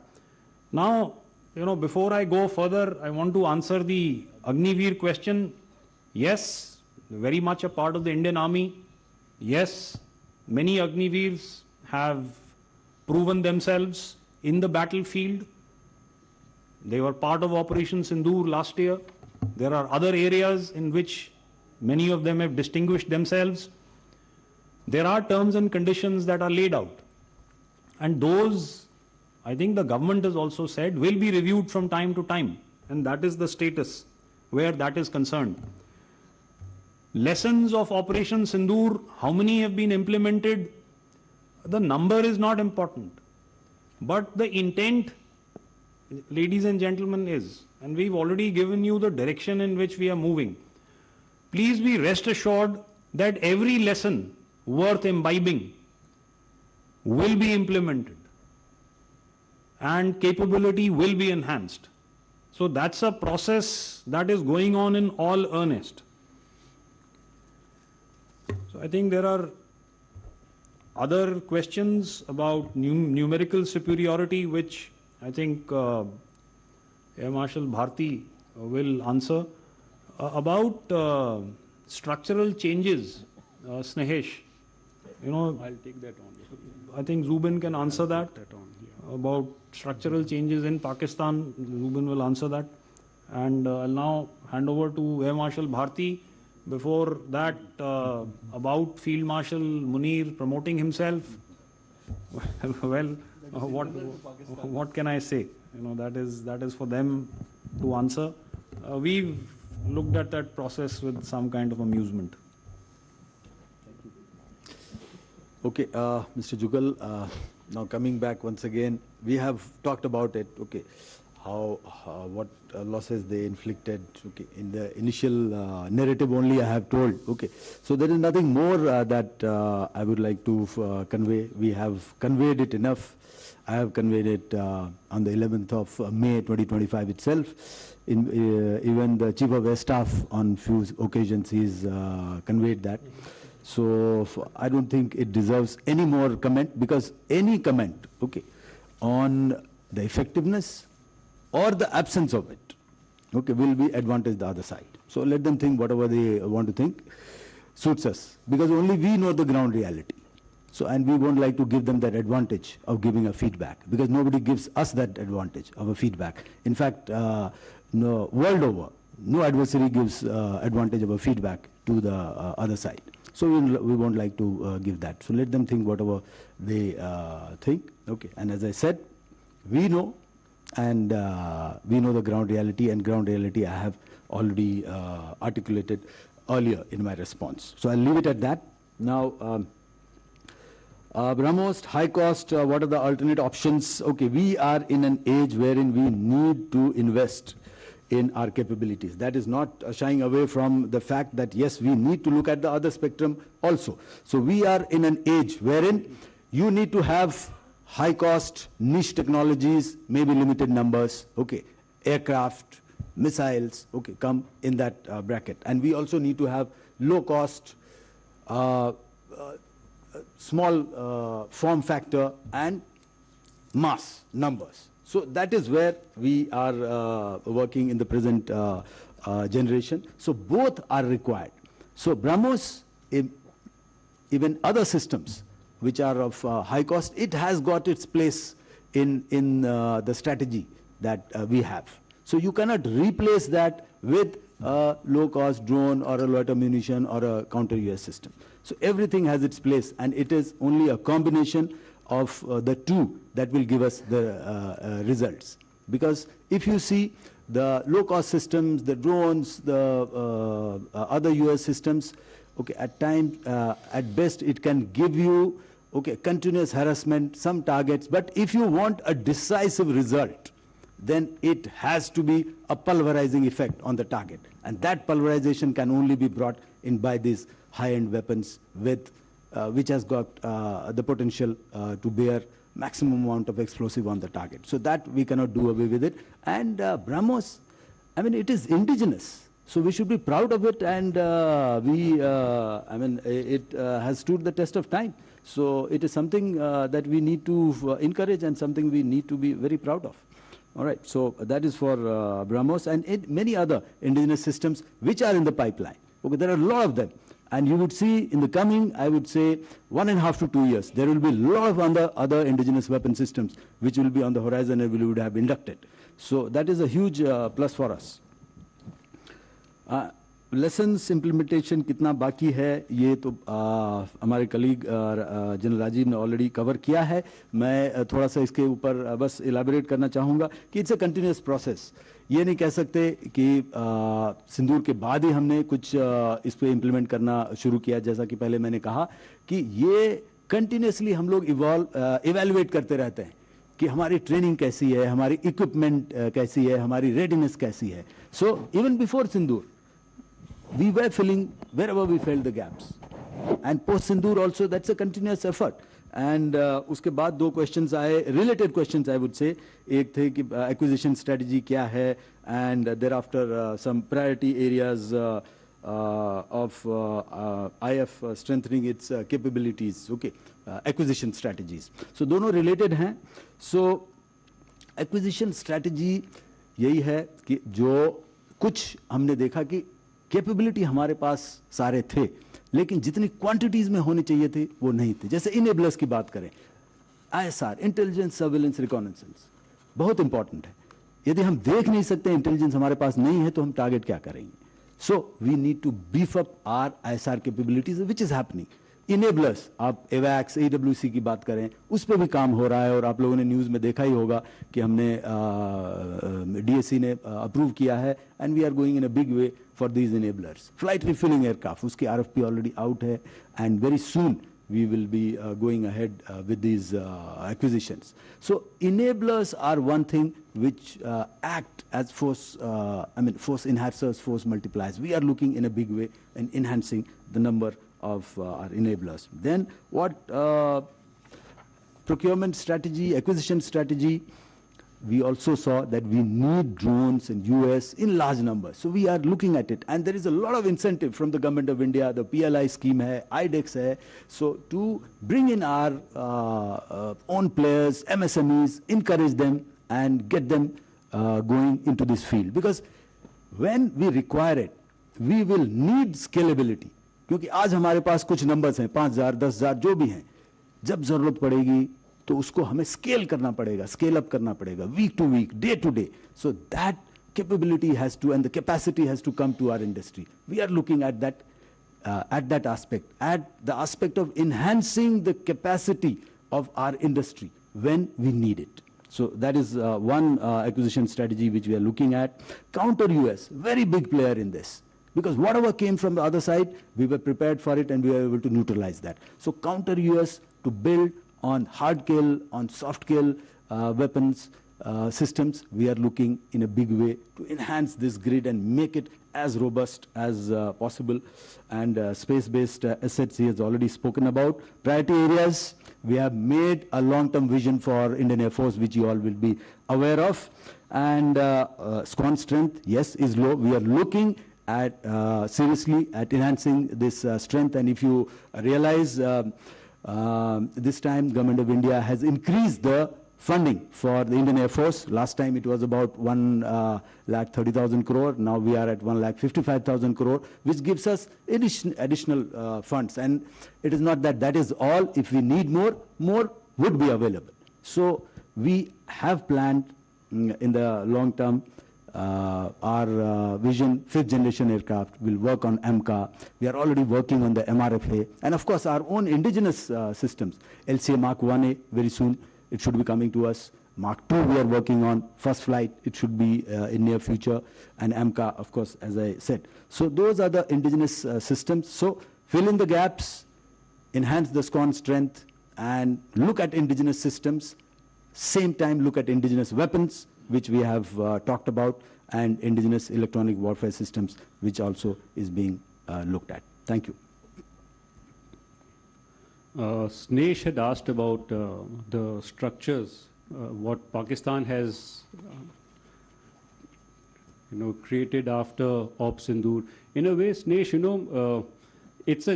Now, before I go further, I want to answer the Agniveer question. Yes, very much a part of the Indian Army. Yes, many Agniveers have proven themselves in the battlefield. They were part of Operation Sindoor last year. There are other areas in which many of them have distinguished themselves. There are terms and conditions that are laid out. And those, I think the government has also said, will be reviewed from time to time. And that is the status where that is concerned. Lessons of Operation Sindoor, how many have been implemented? The number is not important. But the intent, ladies and gentlemen, is, and we've already given you the direction in which we are moving. Please be rest assured that every lesson worth imbibing will be implemented and capability will be enhanced. So that's a process that is going on in all earnest. So I think there are other questions about numerical superiority, which I think Air Marshal Bharati will answer. About structural changes, Snehesh, I'll take that on. I think Zubin can answer that. About structural changes in Pakistan, Zubin will answer that. And I'll now hand over to Air Marshal Bharati Before that, about Field Marshal Munir promoting himself, well, what can I say? You know, that is for them to answer. We've looked at that process with some kind of amusement. Okay, Mr. Jugal, now coming back once again, we have talked about it. Okay, what losses they inflicted. Okay, in the initial narrative only I have told. Okay, so there is nothing more that I would like to convey. We have conveyed it enough. I have conveyed it on the 11th of May 2025 itself. Even the Chief of Air Staff on few occasions he's conveyed that. So I don't think it deserves any more comment, because any comment, okay, on the effectiveness or the absence of it, okay, will be advantage the other side. So let them think whatever they want to think, suits us, because only we know the ground reality. So, and we won't like to give them that advantage of giving a feedback, because nobody gives us that advantage of a feedback. In fact, no, world over, no adversary gives advantage of a feedback to the other side. So we won't like to give that. So let them think whatever they think. Okay, and as I said, we know, and we know the ground reality, and ground reality I have already articulated earlier in my response. So I'll leave it at that. Now, BrahMos, high cost, what are the alternate options? Okay, we are in an age wherein we need to invest in our capabilities. That is not shying away from the fact that yes, we need to look at the other spectrum also. So we are in an age wherein you need to have high cost niche technologies, maybe limited numbers, okay, aircraft, missiles, okay, come in that bracket. And we also need to have low cost, small form factor and mass numbers. So that is where we are working in the present generation. So both are required. So BrahMos, even other systems which are of high cost, it has got its place in the strategy that we have. So you cannot replace that with a low-cost drone or a loiter munition or a counter-UAS system. So everything has its place, and it is only a combination of the two that will give us the results. Because if you see the low-cost systems, the drones, the other US systems, okay, at times, at best, it can give you, okay, continuous harassment, some targets. But if you want a decisive result, then it has to be a pulverizing effect on the target. And that pulverization can only be brought in by these high-end weapons with, which has got the potential to bear maximum amount of explosive on the target. So that we cannot do away with it. And BrahMos, I mean, it is indigenous. So we should be proud of it, and I mean, it has stood the test of time. So it is something that we need to encourage, and something we need to be very proud of. All right, so that is for BrahMos and many other indigenous systems which are in the pipeline. Okay, there are a lot of them. And you would see in the coming, I would say, 1.5 to 2 years, there will be a lot of other indigenous weapon systems which will be on the horizon and we would have inducted. So that is a huge plus for us. Lessons implementation कितना बाकी है ये तो हमारे colleague general Rajiv ने already cover किया है. मैं थोड़ा सा इसके ऊपर बस इलाबोरेट करना चाहूँगा कि इट्स अ कंटिन्यूस प्रोसेस. ये नहीं कह सकते कि सिंदूर के बाद ही हमने कुछ इस पे इम्प्लीमेंट करना शुरू किया. जैसा कि पहले मैंने कहा कि ये कंटिन्यूसली हम लोग इवैल्यूएट करते रहते हैं कि हमारी ट्रेनिंग कैसी है, हमारी इक्विपमेंट कैसी है, हमारी रेडीनेस कैसी है. So even before Sindoor we were filling wherever we felt the gaps, and post Sindoor also that's a continuous effort. And उसके बाद दो questions आए, related questions I would say. एक थे कि acquisition strategy क्या है, and thereafter some priority areas of IF strengthening its capabilities. Okay, acquisition strategies. So दोनों related हैं. So acquisition strategy यही है कि जो कुछ हमने देखा कि कैपेबिलिटी हमारे पास सारे थे, लेकिन जितनी क्वांटिटीज में होने चाहिए थे वो नहीं थे. जैसे इनेबलर्स की बात करें, ISR, इंटेलिजेंस सर्विलेंस रिकॉनेसेंस बहुत इंपॉर्टेंट है. यदि हम देख नहीं सकते, इंटेलिजेंस हमारे पास नहीं है, तो हम टारगेट क्या करेंगे. So we need to beef up our ISR capabilities, which is happening. Enablers, आप AWACS, AWC की बात करें, उस पर भी काम हो रहा है और आप लोगों ने न्यूज़ में देखा ही होगा कि हमने DSC ने अप्रूव किया है and we are going in a big way for these enablers. Flight refilling aircraft, उसकी RFP already out है and very soon we will be going ahead with these acquisitions. So enablers are one thing which act as force enhancers, force multipliers. We are looking in a big way in enhancing the number of our enablers. Then what procurement strategy, acquisition strategy, we also saw that we need drones in US in large numbers. So we are looking at it, and there is a lot of incentive from the government of India. The PLI scheme hai, IDEX hai. So to bring in our own players, MSMEs, encourage them and get them going into this field. Because when we require it, we will need scalability. क्योंकि आज हमारे पास कुछ numbers हैं 5,000, 10,000 जो भी हैं, जब जरूरत पड़ेगी तो उसको हमें स्केल करना पड़ेगा, स्केल अप करना पड़ेगा, week to week, day to day. So that capability has to, and the capacity has to come to our industry. We are looking at that aspect, at the aspect of enhancing the capacity of our industry when we need it. So that is one acquisition strategy which we are looking at. Counter US, very big player in this. Because whatever came from the other side, we were prepared for it and we were able to neutralize that. So counter US to build on hard kill, on soft kill weapons systems, we are looking in a big way to enhance this grid and make it as robust as possible. And space-based assets he has already spoken about. Priority areas, we have made a long-term vision for Indian Air Force, which you all will be aware of. And SCON strength, yes, is low. We are looking at seriously at enhancing this strength. And if you realize this time Government of India has increased the funding for the Indian Air Force. Last time it was about 1,30,000 crore. Now we are at 1,55,000 crore, which gives us additional funds. And it is not that that is all. If we need more, more would be available. So we have planned in the long term our vision, 5th generation aircraft. Will work on AMCA. We are already working on the MRFA. And of course our own indigenous systems. LCA Mark 1A very soon. It should be coming to us. Mark II we are working on. First flight, it should be in near future. And AMCA, of course, as I said. So those are the indigenous systems. So fill in the gaps, enhance the SCON strength, and look at indigenous systems. Same time, look at indigenous weapons, which we have talked about, and indigenous electronic warfare systems, which also is being looked at. Thank you. Snesh had asked about the structures, what Pakistan has created after Op Sindoor. In a way, Snesh, it's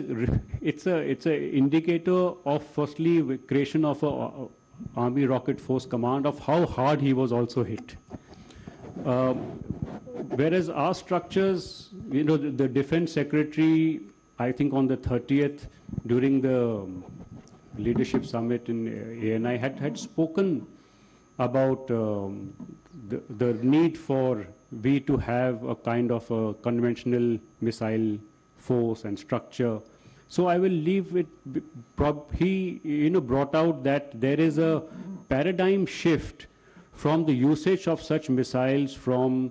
a indicator of firstly creation of a Army Rocket Force Command, of how hard he was also hit. Whereas our structures, the Defense Secretary, I think on the 30th, during the leadership summit in ANI, had spoken about the need for we to have a kind of a conventional missile force and structure. So I will leave it. He brought out that there is a paradigm shift from the usage of such missiles from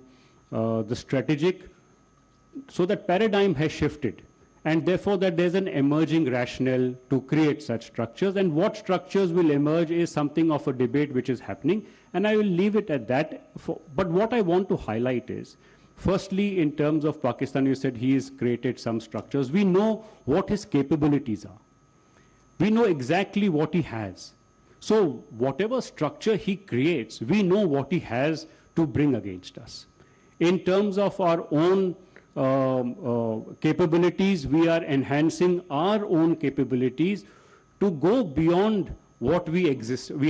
the strategic. So that paradigm has shifted. And therefore that there's an emerging rationale to create such structures. And what structures will emerge is something of a debate which is happening. And I will leave it at that. But what I want to highlight is, firstly, in terms of Pakistan, you said he has created some structures. We know what his capabilities are. We know exactly what he has. So whatever structure he creates, we know what he has to bring against us. In terms of our own capabilities, we are enhancing our own capabilities to go beyond what we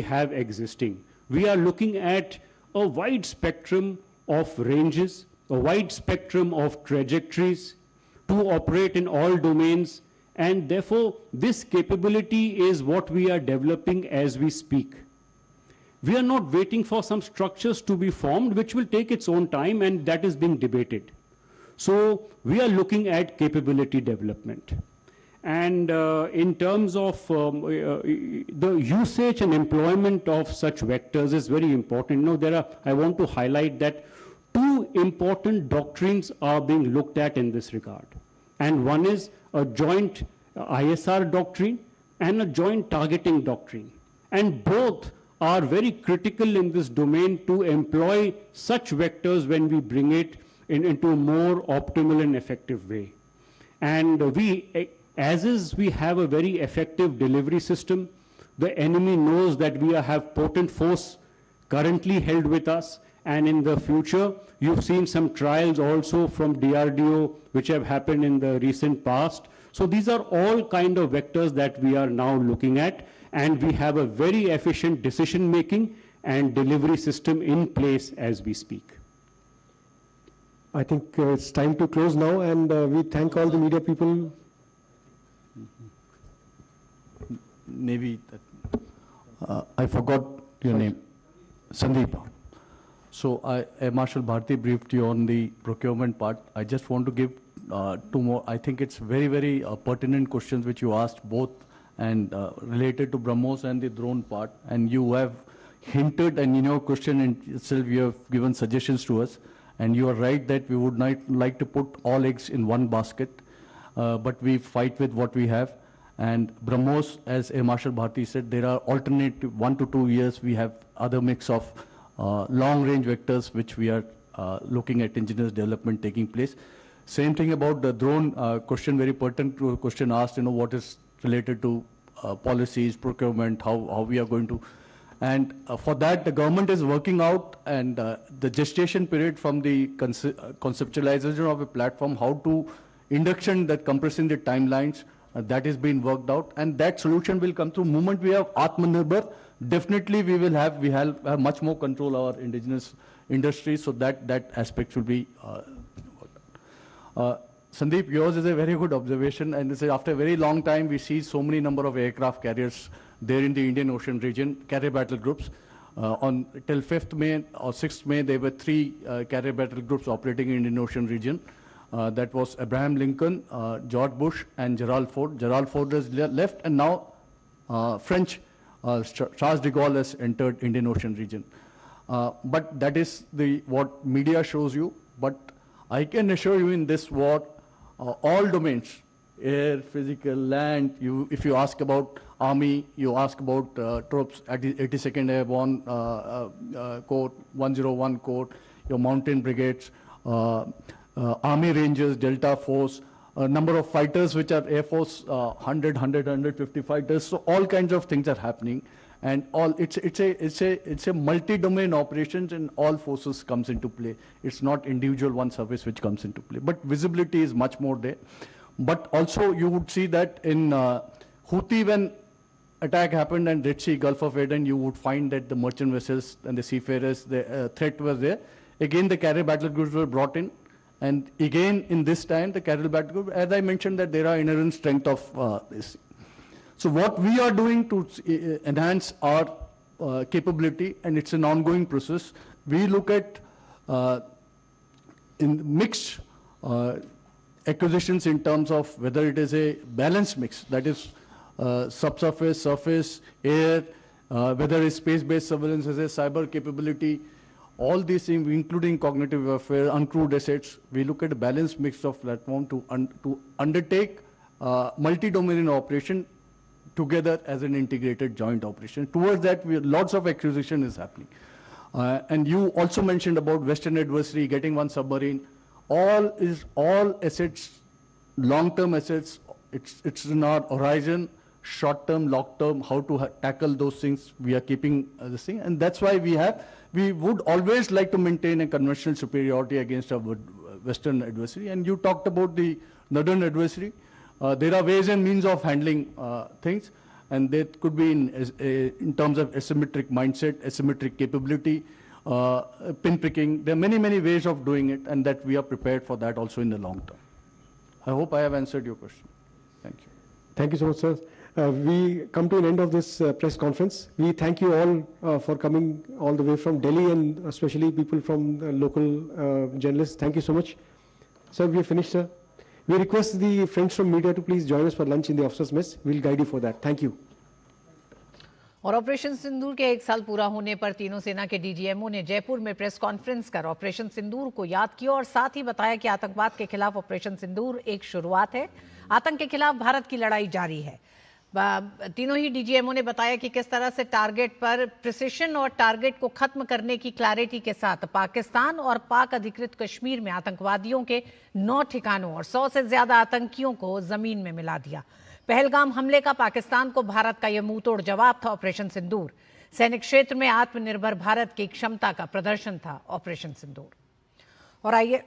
have existing. We are looking at a wide spectrum of ranges, a wide spectrum of trajectories to operate in all domains, and therefore this capability is what we are developing as we speak. We are not waiting for some structures to be formed, which will take its own time, and that is being debated. So we are looking at capability development. And in terms of the usage and employment of such vectors is very important. You know, I want to highlight that two important doctrines are being looked at in this regard. And one is a joint ISR doctrine and a joint targeting doctrine. And both are very critical in this domain to employ such vectors when we bring it into a more optimal and effective way. And as is, we have a very effective delivery system. The enemy knows that we have potent force currently held with us, and in the future, you've seen some trials also from DRDO which have happened in the recent past. So these are all kind of vectors that we are now looking at, and we have a very efficient decision-making and delivery system in place as we speak. I think it's time to close now, and we thank all the media people. Maybe I forgot your name, Sandeep. So Air Marshal Bharati briefed you on the procurement part. I just want to give two more. I think it's very, very pertinent questions which you asked both, and related to BrahMos and the drone part. And you have hinted, and in your question in itself, you have given suggestions to us. And you are right that we would not like to put all eggs in one basket, but we fight with what we have. And BrahMos, as Air Marshal Bharati said, there are alternative 1 to 2 years. We have other mix of long-range vectors which we are looking at engineers development taking place. Same thing about the drone question, very pertinent to a question asked, you know, what is related to policies, procurement, how we are going to. And for that, the government is working out, and the gestation period from the conceptualization of a platform, how to induction that compressing the timelines, that is being worked out, and that solution will come through. Moment we have Atmanirbhar, definitely we have much more control our indigenous industry, so that aspect should be Sandeep, yours is a very good observation, and this is after a very long time we see so many number of aircraft carriers there in the Indian Ocean region, carrier battle groups. Till 5th May or 6th May, there were 3 carrier battle groups operating in Indian Ocean region. That was Abraham Lincoln, George Bush, and Gerald Ford. Gerald Ford has left, and now French Charles de Gaulle has entered Indian Ocean region. But that is what media shows you. But I can assure you in this war, all domains, air, physical, land, if you ask about Army, you ask about troops at the 82nd Airborne Corps, 101 Corps, your mountain brigades, Army Rangers, Delta Force, a number of fighters which are Air Force, 150 fighters. So all kinds of things are happening, and it's a multi-domain operations, and all forces comes into play. It's not individual one service which comes into play, but visibility is much more there. But also you would see that in Houthi, when attack happened and Red Sea, Gulf of Aden, you would find that the merchant vessels and the seafarers, the threat was there. Again, the carrier battle groups were brought in. And again, in this time, the carrier battle group, as I mentioned, that there are inherent strength of this. So what we are doing to enhance our capability, and it's an ongoing process, we look at in mixed acquisitions in terms of whether it is a balanced mix, that is subsurface, surface, air, whether it's space-based surveillance as a cyber capability, all these things, including cognitive warfare, uncrewed assets. We look at a balanced mix of platform to undertake multi-domain operation together as an integrated joint operation. Towards that, lots of acquisition is happening. And you also mentioned about Western adversary, getting one submarine. All assets, long-term assets, it's in our horizon, short-term, long-term, how to tackle those things. We are keeping this thing, and that's why we would always like to maintain a conventional superiority against our Western adversary. And you talked about the Northern adversary. There are ways and means of handling things, and that could be in terms of asymmetric mindset, asymmetric capability, pinpricking. There are many, many ways of doing it, and that we are prepared for that also in the long term. I hope I have answered your question. Thank you. Thank you so much, sir. We come to an end of this press conference. We thank you all for coming all the way from Delhi, and especially people from local journalists. Thank you so much. Sir, we have finished, sir. We request the friends from media to please join us for lunch in the officers' mess. We'll guide you for that. Thank you. और operation सिंदूर के 1 साल पूरा होने पर तीनों सेना के DGMO ने जयपुर में प्रेस कॉन्फ्रेंस कर ऑपरेशन सिंदूर को याद किया और साथ ही बताया कि आतंकवाद के खिलाफ ऑपरेशन सिंदूर एक शुरुआत है। आतंक के खिलाफ भारत की लड़ाई जारी है। तीनों ही डीजीएमओ ने बताया कि किस तरह से टारगेट पर प्रिसिशन और टारगेट को खत्म करने की क्लैरिटी के साथ पाकिस्तान और पाक अधिकृत कश्मीर में आतंकवादियों के 9 ठिकानों और 100 से ज्यादा आतंकियों को जमीन में मिला दिया। पहलगाम हमले का पाकिस्तान को भारत का यह मुंहतोड़ जवाब था ऑपरेशन सिंदूर। सैनिक क्षेत्र में आत्मनिर्भर भारत की क्षमता का प्रदर्शन था ऑपरेशन सिंदूर। और आइए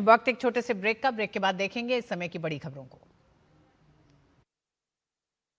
वक्त एक छोटे से ब्रेक का, ब्रेक के बाद देखेंगे इस समय की बड़ी खबरों को।